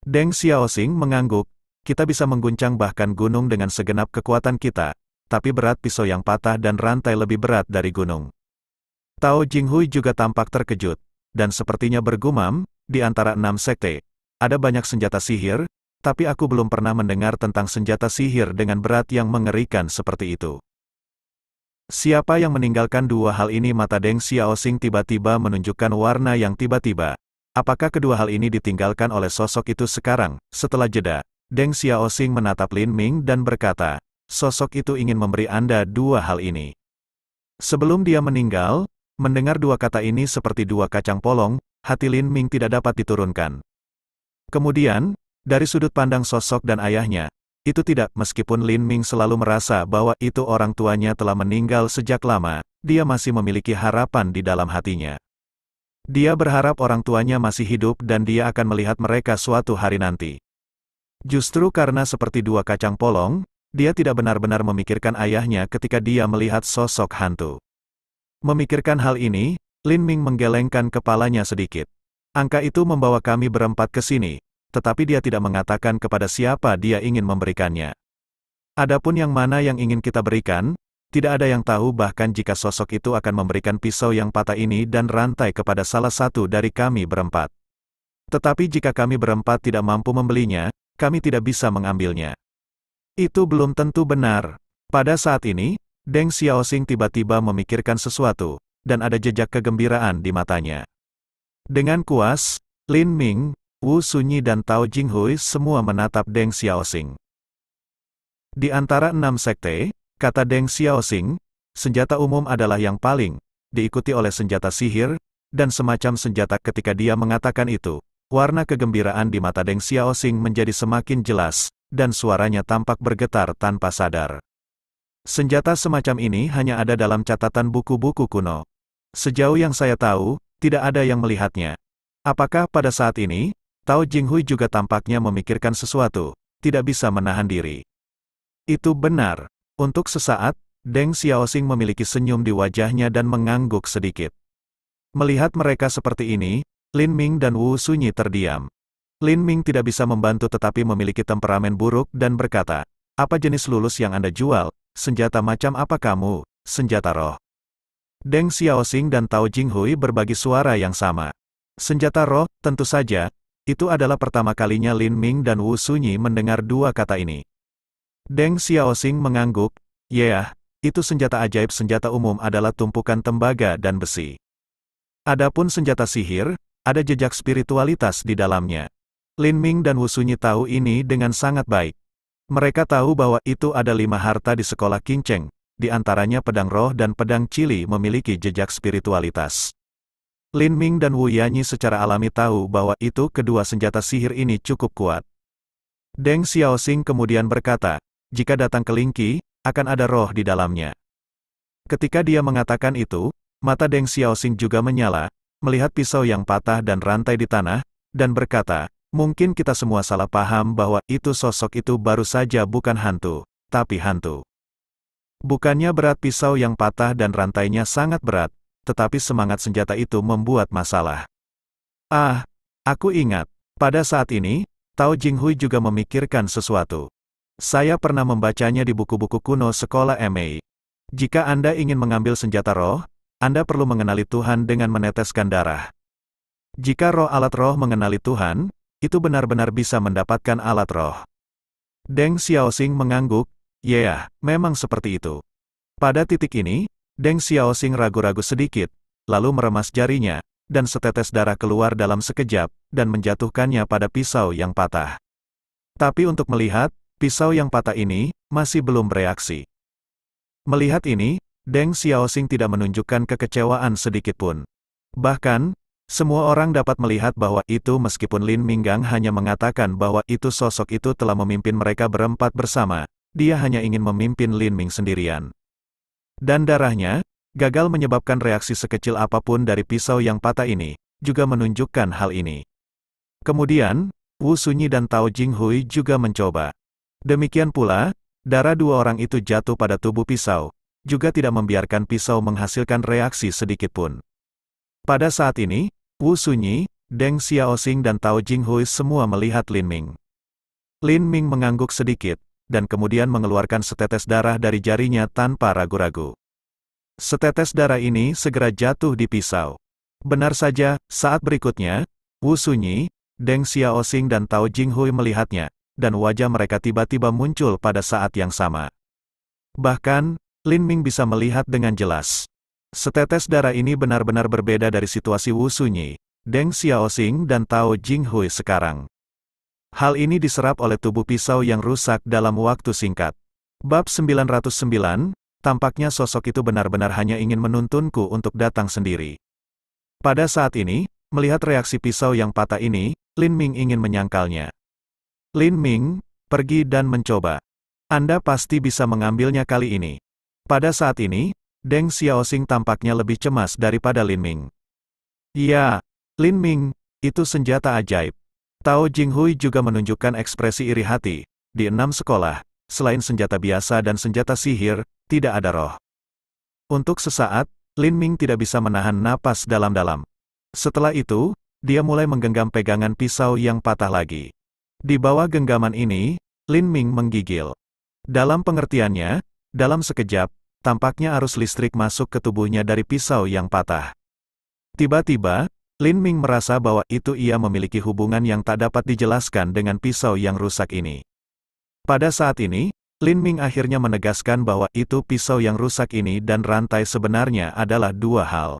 Deng Xiaoxing mengangguk, kita bisa mengguncang bahkan gunung dengan segenap kekuatan kita, tapi berat pisau yang patah dan rantai lebih berat dari gunung. Tao Jinghui juga tampak terkejut, dan sepertinya bergumam, di antara 6 sekte, ada banyak senjata sihir, tapi aku belum pernah mendengar tentang senjata sihir dengan berat yang mengerikan seperti itu. Siapa yang meninggalkan dua hal ini? Mata Deng Xiaoxing tiba-tiba menunjukkan warna yang tiba-tiba. Apakah kedua hal ini ditinggalkan oleh sosok itu sekarang? Setelah jeda, Deng Xiaoxing menatap Lin Ming dan berkata, sosok itu ingin memberi Anda dua hal ini. Sebelum dia meninggal, mendengar dua kata ini seperti dua kacang polong, hati Lin Ming tidak dapat diturunkan. Kemudian, dari sudut pandang sosok dan ayahnya, itu tidak, meskipun Lin Ming selalu merasa bahwa itu orang tuanya telah meninggal sejak lama, dia masih memiliki harapan di dalam hatinya. Dia berharap orang tuanya masih hidup dan dia akan melihat mereka suatu hari nanti. Justru karena seperti dua kacang polong, dia tidak benar-benar memikirkan ayahnya ketika dia melihat sosok hantu. Memikirkan hal ini, Lin Ming menggelengkan kepalanya sedikit. Angka itu membawa kami berempat ke sini, tetapi dia tidak mengatakan kepada siapa dia ingin memberikannya. Adapun yang mana yang ingin kita berikan, tidak ada yang tahu bahkan jika sosok itu akan memberikan pisau yang patah ini dan rantai kepada salah satu dari kami berempat. Tetapi jika kami berempat tidak mampu membelinya, kami tidak bisa mengambilnya. Itu belum tentu benar. Pada saat ini, Deng Xiaoxing tiba-tiba memikirkan sesuatu, dan ada jejak kegembiraan di matanya. Dengan puas, Lin Ming, Wu Sunyi dan Tao Jinghui semua menatap Deng Xiaoxing. Di antara 6 sekte, kata Deng Xiaoxing, senjata umum adalah yang paling, diikuti oleh senjata sihir, dan semacam senjata. Ketika dia mengatakan itu, warna kegembiraan di mata Deng Xiaoxing menjadi semakin jelas, dan suaranya tampak bergetar tanpa sadar. Senjata semacam ini hanya ada dalam catatan buku-buku kuno. Sejauh yang saya tahu, tidak ada yang melihatnya. Apakah pada saat ini, Tao Jinghui juga tampaknya memikirkan sesuatu, tidak bisa menahan diri. Itu benar. Untuk sesaat, Deng Xiaoxing memiliki senyum di wajahnya dan mengangguk sedikit. Melihat mereka seperti ini, Lin Ming dan Wu Sunyi terdiam. Lin Ming tidak bisa membantu tetapi memiliki temperamen buruk dan berkata, "Apa jenis lulus yang Anda jual? Senjata macam apa kamu?" "Senjata roh." Deng Xiaoxing dan Tao Jinghui berbagi suara yang sama. Senjata roh, tentu saja. Itu adalah pertama kalinya Lin Ming dan Wu Sunyi mendengar dua kata ini. Deng Xiaoxing mengangguk, itu senjata ajaib. Senjata umum adalah tumpukan tembaga dan besi. Adapun senjata sihir, ada jejak spiritualitas di dalamnya. Lin Ming dan Wu Sunyi tahu ini dengan sangat baik. Mereka tahu bahwa itu ada 5 harta di sekolah King Cheng, di antaranya pedang roh dan pedang cili memiliki jejak spiritualitas. Lin Ming dan Wu Yanyi secara alami tahu bahwa itu kedua senjata sihir ini cukup kuat. Deng Xiaoxing kemudian berkata, "Jika datang ke Lingqi, akan ada roh di dalamnya." Ketika dia mengatakan itu, mata Deng Xiaoxing juga menyala, melihat pisau yang patah dan rantai di tanah, dan berkata, "Mungkin kita semua salah paham bahwa itu sosok itu baru saja bukan hantu, tapi hantu." Bukannya berat pisau yang patah dan rantainya sangat berat, tetapi semangat senjata itu membuat masalah. Aku ingat. Pada saat ini, Tao Jinghui juga memikirkan sesuatu. Saya pernah membacanya di buku-buku kuno sekolah MA. Jika Anda ingin mengambil senjata roh, Anda perlu mengenali Tuhan dengan meneteskan darah. Jika roh alat roh mengenali Tuhan, itu benar-benar bisa mendapatkan alat roh. Deng Xiaoxing mengangguk, memang seperti itu. Pada titik ini, Deng Xiaoxing ragu-ragu sedikit, lalu meremas jarinya, dan setetes darah keluar dalam sekejap, dan menjatuhkannya pada pisau yang patah. Tapi untuk melihat, pisau yang patah ini, masih belum bereaksi. Melihat ini, Deng Xiaoxing tidak menunjukkan kekecewaan sedikitpun. Bahkan, semua orang dapat melihat bahwa itu meskipun Lin Minggang hanya mengatakan bahwa itu sosok itu telah memimpin mereka berempat bersama, dia hanya ingin memimpin Lin Ming sendirian. Dan darahnya, gagal menyebabkan reaksi sekecil apapun dari pisau yang patah ini, juga menunjukkan hal ini. Kemudian, Wu Sunyi dan Tao Jinghui juga mencoba. Demikian pula, darah dua orang itu jatuh pada tubuh pisau, juga tidak membiarkan pisau menghasilkan reaksi sedikitpun. Pada saat ini, Wu Sunyi, Deng Xiaoxing dan Tao Jinghui semua melihat Lin Ming. Lin Ming mengangguk sedikit, dan kemudian mengeluarkan setetes darah dari jarinya tanpa ragu-ragu. Setetes darah ini segera jatuh di pisau. Benar saja, saat berikutnya, Wu Sunyi, Deng Xiaoxing dan Tao Jinghui melihatnya, dan wajah mereka tiba-tiba muncul pada saat yang sama. Bahkan, Lin Ming bisa melihat dengan jelas. Setetes darah ini benar-benar berbeda dari situasi Wu Sunyi, Deng Xiaoxing dan Tao Jinghui sekarang. Hal ini diserap oleh tubuh pisau yang rusak dalam waktu singkat. Bab 909, tampaknya sosok itu benar-benar hanya ingin menuntunku untuk datang sendiri. Pada saat ini, melihat reaksi pisau yang patah ini, Lin Ming ingin menyangkalnya. Lin Ming, pergi dan mencoba. Anda pasti bisa mengambilnya kali ini. Pada saat ini, Deng Xiaoxing tampaknya lebih cemas daripada Lin Ming. Ya, Lin Ming, itu senjata ajaib. Tao Jinghui juga menunjukkan ekspresi iri hati. Di 6 sekolah, selain senjata biasa dan senjata sihir, tidak ada roh. Untuk sesaat, Lin Ming tidak bisa menahan napas dalam-dalam. Setelah itu, dia mulai menggenggam pegangan pisau yang patah lagi. Di bawah genggaman ini, Lin Ming menggigil. Dalam pengertiannya, dalam sekejap, tampaknya arus listrik masuk ke tubuhnya dari pisau yang patah. Tiba-tiba, Lin Ming merasa bahwa itu ia memiliki hubungan yang tak dapat dijelaskan dengan pisau yang rusak ini. Pada saat ini, Lin Ming akhirnya menegaskan bahwa itu pisau yang rusak ini dan rantai sebenarnya adalah dua hal.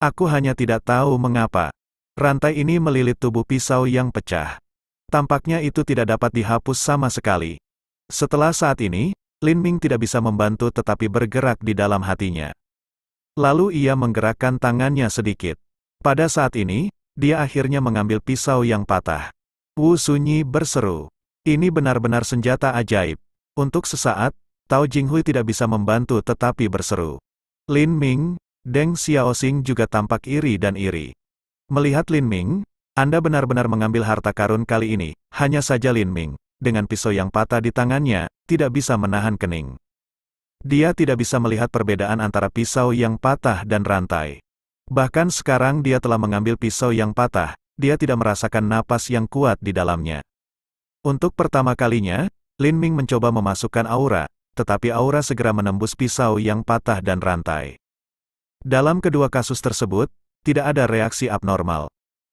Aku hanya tidak tahu mengapa. Rantai ini melilit tubuh pisau yang pecah. Tampaknya itu tidak dapat dihapus sama sekali. Setelah saat ini, Lin Ming tidak bisa membantu tetapi bergerak di dalam hatinya. Lalu ia menggerakkan tangannya sedikit. Pada saat ini, dia akhirnya mengambil pisau yang patah. Wu Sunyi berseru. Ini benar-benar senjata ajaib. Untuk sesaat, Tao Jinghui tidak bisa membantu tetapi berseru. Lin Ming, Deng Xiaoxing juga tampak iri dan iri. Melihat Lin Ming, Anda benar-benar mengambil harta karun kali ini. Hanya saja Lin Ming, dengan pisau yang patah di tangannya, tidak bisa menahan kening. Dia tidak bisa melihat perbedaan antara pisau yang patah dan rantai. Bahkan sekarang dia telah mengambil pisau yang patah, dia tidak merasakan napas yang kuat di dalamnya. Untuk pertama kalinya, Lin Ming mencoba memasukkan aura, tetapi aura segera menembus pisau yang patah dan rantai. Dalam kedua kasus tersebut, tidak ada reaksi abnormal.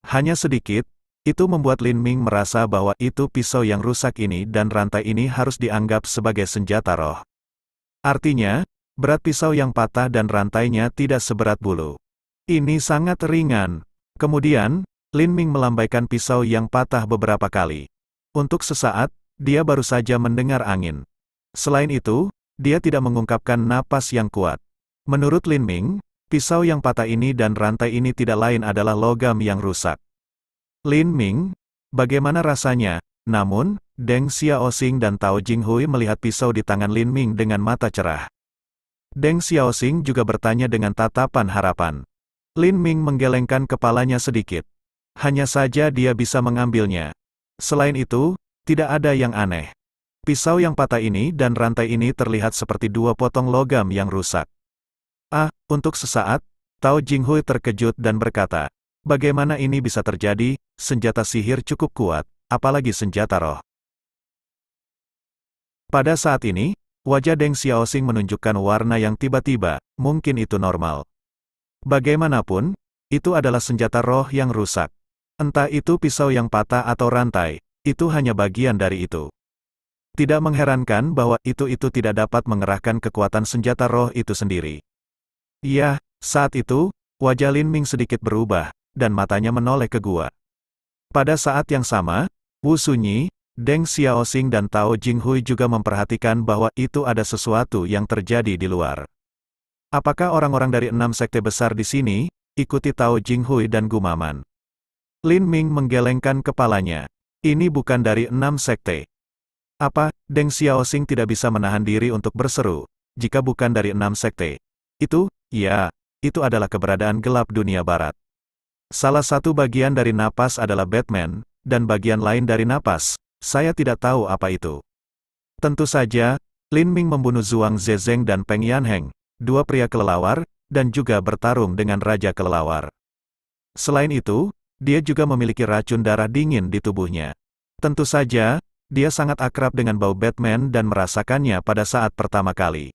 Hanya sedikit, itu membuat Lin Ming merasa bahwa itu pisau yang rusak ini dan rantai ini harus dianggap sebagai senjata roh. Artinya, berat pisau yang patah dan rantainya tidak seberat bulu. Ini sangat ringan. Kemudian, Lin Ming melambaikan pisau yang patah beberapa kali. Untuk sesaat, dia baru saja mendengar angin. Selain itu, dia tidak mengungkapkan napas yang kuat. Menurut Lin Ming, pisau yang patah ini dan rantai ini tidak lain adalah logam yang rusak. Lin Ming, bagaimana rasanya? Namun, Deng Xiaoxing dan Tao Jinghui melihat pisau di tangan Lin Ming dengan mata cerah. Deng Xiaoxing juga bertanya dengan tatapan harapan. Lin Ming menggelengkan kepalanya sedikit. Hanya saja dia bisa mengambilnya. Selain itu, tidak ada yang aneh. Pisau yang patah ini dan rantai ini terlihat seperti dua potong logam yang rusak. Untuk sesaat, Tao Jinghui terkejut dan berkata, bagaimana ini bisa terjadi? Senjata sihir cukup kuat, apalagi senjata roh. Pada saat ini, wajah Deng Xiaoxing menunjukkan warna yang tiba-tiba, mungkin itu normal. Bagaimanapun, itu adalah senjata roh yang rusak. Entah itu pisau yang patah atau rantai, itu hanya bagian dari itu. Tidak mengherankan bahwa itu tidak dapat mengerahkan kekuatan senjata roh itu sendiri. Ya, saat itu, wajah Lin Ming sedikit berubah, dan matanya menoleh ke gua. Pada saat yang sama, Wu Sunyi, Deng Xiaoxing dan Tao Jinghui juga memperhatikan bahwa itu ada sesuatu yang terjadi di luar. Apakah orang-orang dari 6 sekte besar di sini, ikuti Tao Jinghui dan gumaman? Lin Ming menggelengkan kepalanya. Ini bukan dari 6 sekte. Apa, Deng Xiaoxing tidak bisa menahan diri untuk berseru, jika bukan dari 6 sekte? Itu adalah keberadaan gelap dunia barat. Salah satu bagian dari napas adalah Batman, dan bagian lain dari napas, saya tidak tahu apa itu. Tentu saja, Lin Ming membunuh Zhuang Zezeng dan Peng Yanheng, dua pria kelelawar, dan juga bertarung dengan Raja Kelelawar. Selain itu, dia juga memiliki racun darah dingin di tubuhnya. Tentu saja, dia sangat akrab dengan bau Batman dan merasakannya pada saat pertama kali.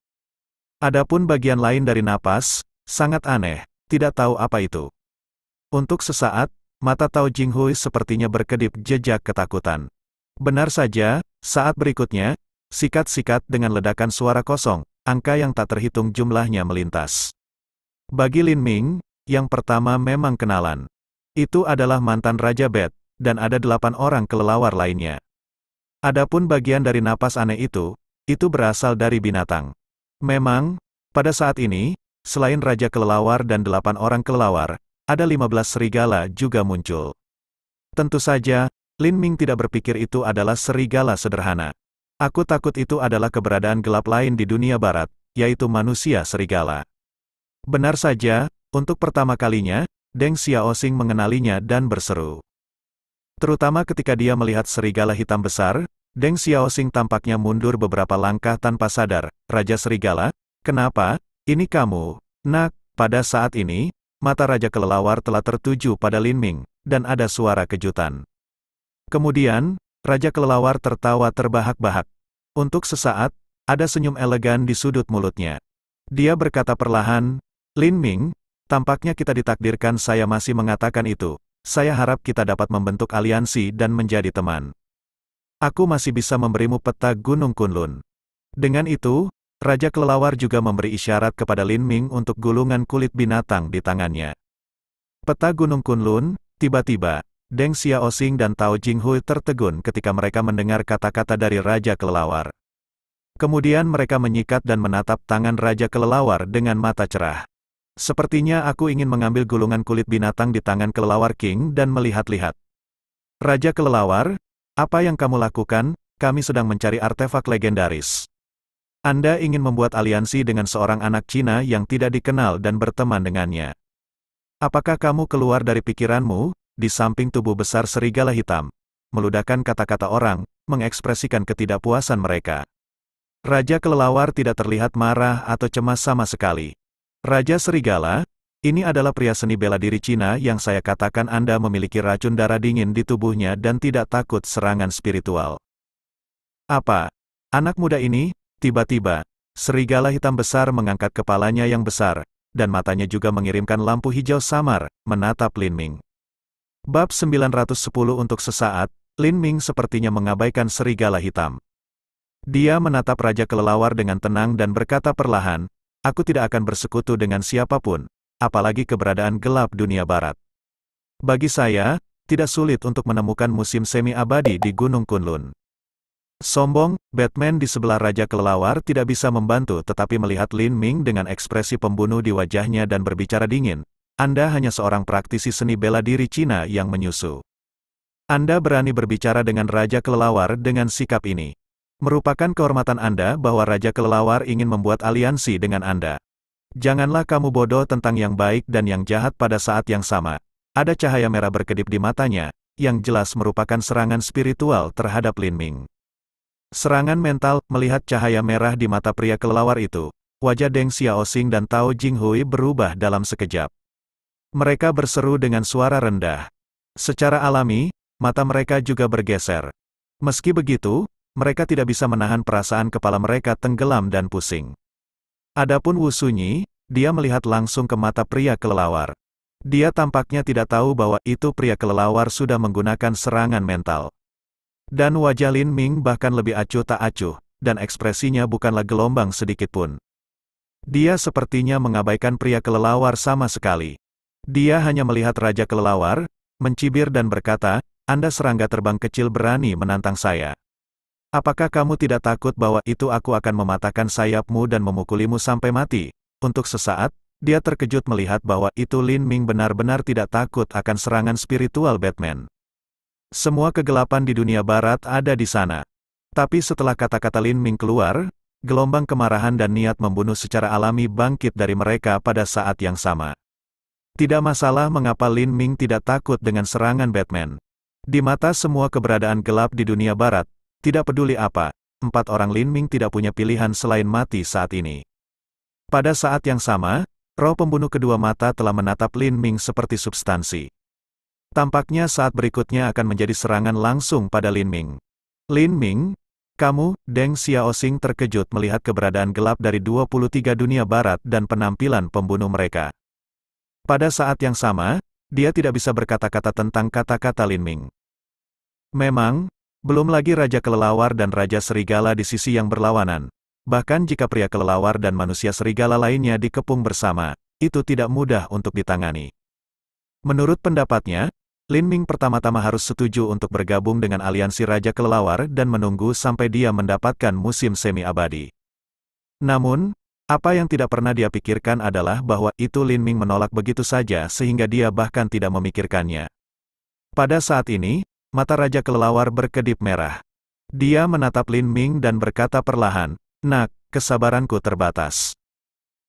Adapun bagian lain dari napas, sangat aneh, tidak tahu apa itu. Untuk sesaat, mata Tao Jinghui sepertinya berkedip jejak ketakutan. Benar saja, saat berikutnya, sikat-sikat dengan ledakan suara kosong, angka yang tak terhitung jumlahnya melintas. Bagi Lin Ming, yang pertama memang kenalan. Itu adalah mantan Raja Bet, dan ada 8 orang kelelawar lainnya. Adapun bagian dari napas aneh itu berasal dari binatang. Memang, pada saat ini, selain Raja Kelelawar dan 8 orang kelelawar, ada 15 serigala juga muncul. Tentu saja, Lin Ming tidak berpikir itu adalah serigala sederhana. Aku takut itu adalah keberadaan gelap lain di dunia barat, yaitu manusia serigala. Benar saja, untuk pertama kalinya, Deng Xiaoxing mengenalinya dan berseru. Terutama ketika dia melihat serigala hitam besar, Deng Xiaoxing tampaknya mundur beberapa langkah tanpa sadar. Raja Serigala, kenapa? Ini kamu, nak. Pada saat ini, mata Raja Kelelawar telah tertuju pada Lin Ming, dan ada suara kejutan. Kemudian, Raja Kelelawar tertawa terbahak-bahak. Untuk sesaat, ada senyum elegan di sudut mulutnya. Dia berkata perlahan, Lin Ming, Tampaknya kita ditakdirkan. Saya masih mengatakan itu. Saya harap kita dapat membentuk aliansi dan menjadi teman. Aku masih bisa memberimu peta Gunung Kunlun. Dengan itu, Raja Kelelawar juga memberi isyarat kepada Lin Ming untuk gulungan kulit binatang di tangannya. Peta Gunung Kunlun. Tiba-tiba, Deng Xiaoxing dan Tao Jinghui tertegun ketika mereka mendengar kata-kata dari Raja Kelelawar. Kemudian mereka menyikat dan menatap tangan Raja Kelelawar dengan mata cerah. Sepertinya aku ingin mengambil gulungan kulit binatang di tangan Kelelawar King dan melihat-lihat. Raja Kelelawar, apa yang kamu lakukan? Kami sedang mencari artefak legendaris. Anda ingin membuat aliansi dengan seorang anak Cina yang tidak dikenal dan berteman dengannya. Apakah kamu keluar dari pikiranmu? Di samping tubuh besar serigala hitam, meludahkan kata-kata orang, mengekspresikan ketidakpuasan mereka. Raja Kelelawar tidak terlihat marah atau cemas sama sekali. Raja Serigala, ini adalah pria seni bela diri Cina yang saya katakan Anda memiliki racun darah dingin di tubuhnya dan tidak takut serangan spiritual. Apa? Anak muda ini? Tiba-tiba, serigala hitam besar mengangkat kepalanya yang besar, dan matanya juga mengirimkan lampu hijau samar, menatap Lin Ming. Bab 910. Untuk sesaat, Lin Ming sepertinya mengabaikan serigala hitam. Dia menatap Raja Kelelawar dengan tenang dan berkata perlahan, aku tidak akan bersekutu dengan siapapun, apalagi keberadaan gelap dunia barat. Bagi saya, tidak sulit untuk menemukan musim semi abadi di Gunung Kunlun. Sombong, Batman di sebelah Raja Kelelawar tidak bisa membantu tetapi melihat Lin Ming dengan ekspresi pembunuh di wajahnya dan berbicara dingin. Anda hanya seorang praktisi seni bela diri Cina yang menyusu. Anda berani berbicara dengan Raja Kelelawar dengan sikap ini. Merupakan kehormatan Anda bahwa Raja Kelelawar ingin membuat aliansi dengan Anda. Janganlah kamu bodoh tentang yang baik dan yang jahat pada saat yang sama. Ada cahaya merah berkedip di matanya, yang jelas merupakan serangan spiritual terhadap Lin Ming. Serangan mental. Melihat cahaya merah di mata pria kelelawar itu, wajah Deng Xiaoxing dan Tao Jinghui berubah dalam sekejap. Mereka berseru dengan suara rendah. Secara alami, mata mereka juga bergeser. Meski begitu, mereka tidak bisa menahan perasaan kepala mereka tenggelam dan pusing. Adapun Wu Sunyi, dia melihat langsung ke mata pria kelelawar. Dia tampaknya tidak tahu bahwa itu pria kelelawar sudah menggunakan serangan mental. Dan wajah Lin Ming bahkan lebih acuh tak acuh, dan ekspresinya bukanlah gelombang sedikitpun. Dia sepertinya mengabaikan pria kelelawar sama sekali. Dia hanya melihat Raja Kelelawar, mencibir dan berkata, Anda serangga terbang kecil berani menantang saya. Apakah kamu tidak takut bahwa itu aku akan mematahkan sayapmu dan memukulimu sampai mati? Untuk sesaat, dia terkejut melihat bahwa itu Lin Ming benar-benar tidak takut akan serangan spiritual Batman. Semua kegelapan di dunia barat ada di sana. Tapi setelah kata-kata Lin Ming keluar, gelombang kemarahan dan niat membunuh secara alami bangkit dari mereka pada saat yang sama. Tidak masalah mengapa Lin Ming tidak takut dengan serangan Batman. Di mata semua keberadaan gelap di dunia barat, tidak peduli apa, 4 orang Lin Ming tidak punya pilihan selain mati saat ini. Pada saat yang sama, roh pembunuh kedua mata telah menatap Lin Ming seperti substansi. Tampaknya saat berikutnya akan menjadi serangan langsung pada Lin Ming. Lin Ming, kamu, Deng Xiaoxing terkejut melihat keberadaan gelap dari 23 dunia barat dan penampilan pembunuh mereka. Pada saat yang sama, dia tidak bisa berkata-kata tentang kata-kata Lin Ming. Memang, belum lagi Raja Kelelawar dan Raja Serigala di sisi yang berlawanan. Bahkan jika pria kelelawar dan manusia serigala lainnya dikepung bersama, itu tidak mudah untuk ditangani. Menurut pendapatnya, Lin Ming pertama-tama harus setuju untuk bergabung dengan aliansi Raja Kelelawar dan menunggu sampai dia mendapatkan musim semi abadi. Namun, apa yang tidak pernah dia pikirkan adalah bahwa itu Lin Ming menolak begitu saja sehingga dia bahkan tidak memikirkannya. Pada saat ini, mata Raja Kelelawar berkedip merah. Dia menatap Lin Ming dan berkata perlahan, Nak, kesabaranku terbatas.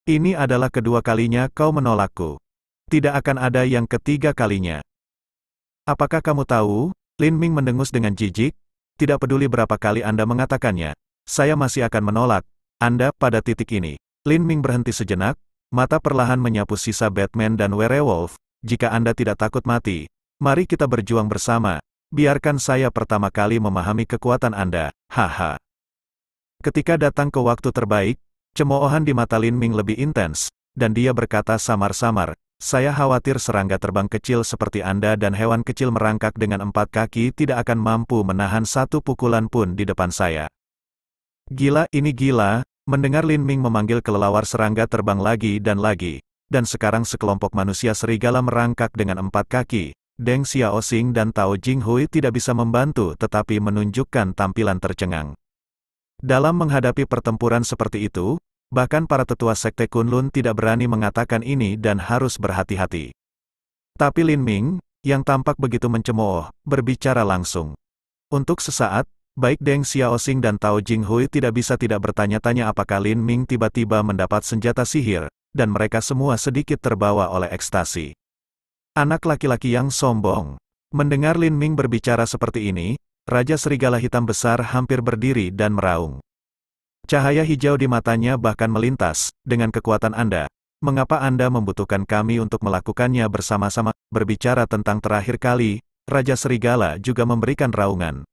Ini adalah kedua kalinya kau menolakku. Tidak akan ada yang ketiga kalinya. Apakah kamu tahu? Lin Ming mendengus dengan jijik. Tidak peduli berapa kali Anda mengatakannya, saya masih akan menolak Anda pada titik ini. Lin Ming berhenti sejenak, mata perlahan menyapu sisa Batman dan Werewolf. Jika Anda tidak takut mati, mari kita berjuang bersama. Biarkan saya pertama kali memahami kekuatan Anda. Haha. Ketika datang ke waktu terbaik, cemoohan di mata Lin Ming lebih intens, dan dia berkata samar-samar, Saya khawatir serangga terbang kecil seperti Anda dan hewan kecil merangkak dengan 4 kaki tidak akan mampu menahan satu pukulan pun di depan saya. Gila, ini gila. Mendengar Lin Ming memanggil kelelawar serangga terbang lagi, dan sekarang sekelompok manusia serigala merangkak dengan 4 kaki. Deng Xiaoxing dan Tao Jinghui tidak bisa membantu tetapi menunjukkan tampilan tercengang. Dalam menghadapi pertempuran seperti itu, bahkan para tetua sekte Kunlun tidak berani mengatakan ini dan harus berhati-hati. Tapi Lin Ming, yang tampak begitu mencemooh, berbicara langsung. Untuk sesaat, baik Deng Xiaoxing dan Tao Jinghui tidak bisa tidak bertanya-tanya apakah Lin Ming tiba-tiba mendapat senjata sihir, dan mereka semua sedikit terbawa oleh ekstasi. Anak laki-laki yang sombong. Mendengar Lin Ming berbicara seperti ini, Raja Serigala Hitam Besar hampir berdiri dan meraung. Cahaya hijau di matanya bahkan melintas, dengan kekuatan Anda, mengapa Anda membutuhkan kami untuk melakukannya bersama-sama? Berbicara tentang terakhir kali, Raja Serigala juga memberikan raungan.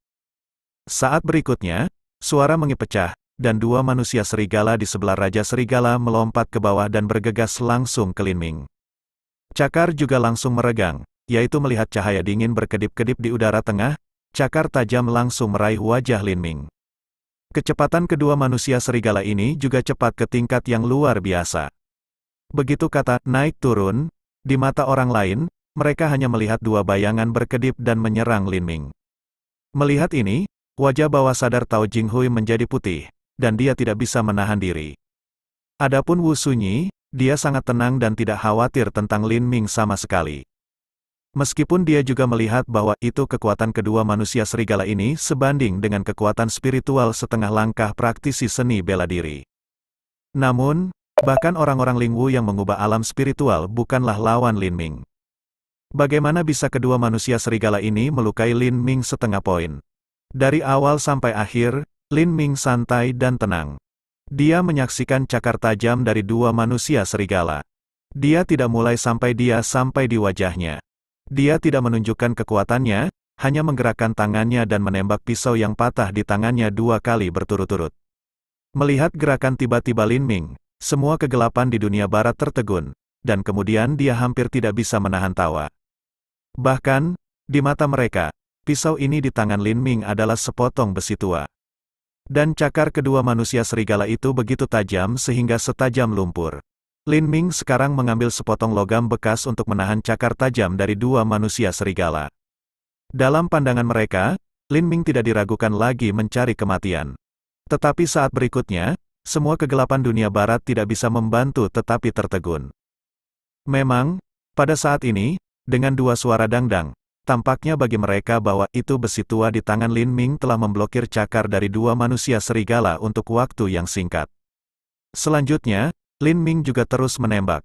Saat berikutnya, suara mengi pecah, dan 2 manusia serigala di sebelah Raja Serigala melompat ke bawah dan bergegas langsung ke Lin Ming. Cakar juga langsung meregang, yaitu melihat cahaya dingin berkedip-kedip di udara tengah, cakar tajam langsung meraih wajah Lin Ming. Kecepatan kedua manusia serigala ini juga cepat ke tingkat yang luar biasa. Begitu kata naik turun, di mata orang lain, mereka hanya melihat 2 bayangan berkedip dan menyerang Lin Ming. Melihat ini, wajah bawah sadar Tao Jinghui menjadi putih, dan dia tidak bisa menahan diri. Adapun Wu Sunyi, dia sangat tenang dan tidak khawatir tentang Lin Ming sama sekali. Meskipun dia juga melihat bahwa itu kekuatan kedua manusia serigala ini sebanding dengan kekuatan spiritual setengah langkah praktisi seni bela diri. Namun, bahkan orang-orang Lingwu yang mengubah alam spiritual bukanlah lawan Lin Ming. Bagaimana bisa kedua manusia serigala ini melukai Lin Ming setengah poin? Dari awal sampai akhir, Lin Ming santai dan tenang. Dia menyaksikan cakar tajam dari 2 manusia serigala. Dia tidak mulai sampai di wajahnya. Dia tidak menunjukkan kekuatannya, hanya menggerakkan tangannya dan menembak pisau yang patah di tangannya 2 kali berturut-turut. Melihat gerakan tiba-tiba Lin Ming, semua kegelapan di dunia barat tertegun, dan kemudian dia hampir tidak bisa menahan tawa. Bahkan, di mata mereka, pisau ini di tangan Lin Ming adalah sepotong besi tua. Dan cakar kedua manusia serigala itu begitu tajam sehingga setajam lumpur. Lin Ming sekarang mengambil sepotong logam bekas untuk menahan cakar tajam dari 2 manusia serigala. Dalam pandangan mereka, Lin Ming tidak diragukan lagi mencari kematian. Tetapi saat berikutnya, semua kegelapan dunia barat tidak bisa membantu tetapi tertegun. Memang, pada saat ini, dengan 2 suara dangdang, tampaknya bagi mereka bahwa itu besi tua di tangan Lin Ming telah memblokir cakar dari 2 manusia serigala untuk waktu yang singkat. Selanjutnya, Lin Ming juga terus menembak.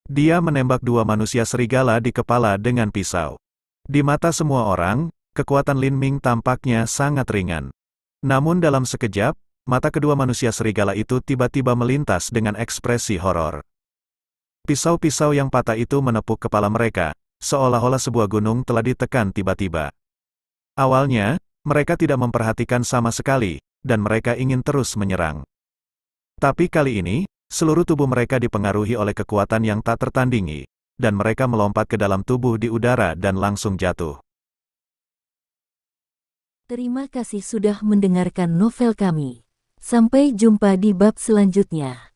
Dia menembak 2 manusia serigala di kepala dengan pisau. Di mata semua orang, kekuatan Lin Ming tampaknya sangat ringan. Namun dalam sekejap, mata kedua manusia serigala itu tiba-tiba melintas dengan ekspresi horor. Pisau-pisau yang patah itu menepuk kepala mereka, seolah-olah sebuah gunung telah ditekan tiba-tiba. Awalnya, mereka tidak memperhatikan sama sekali, dan mereka ingin terus menyerang. Tapi kali ini, seluruh tubuh mereka dipengaruhi oleh kekuatan yang tak tertandingi, dan mereka melompat ke dalam tubuh di udara dan langsung jatuh. Terima kasih sudah mendengarkan novel kami. Sampai jumpa di bab selanjutnya.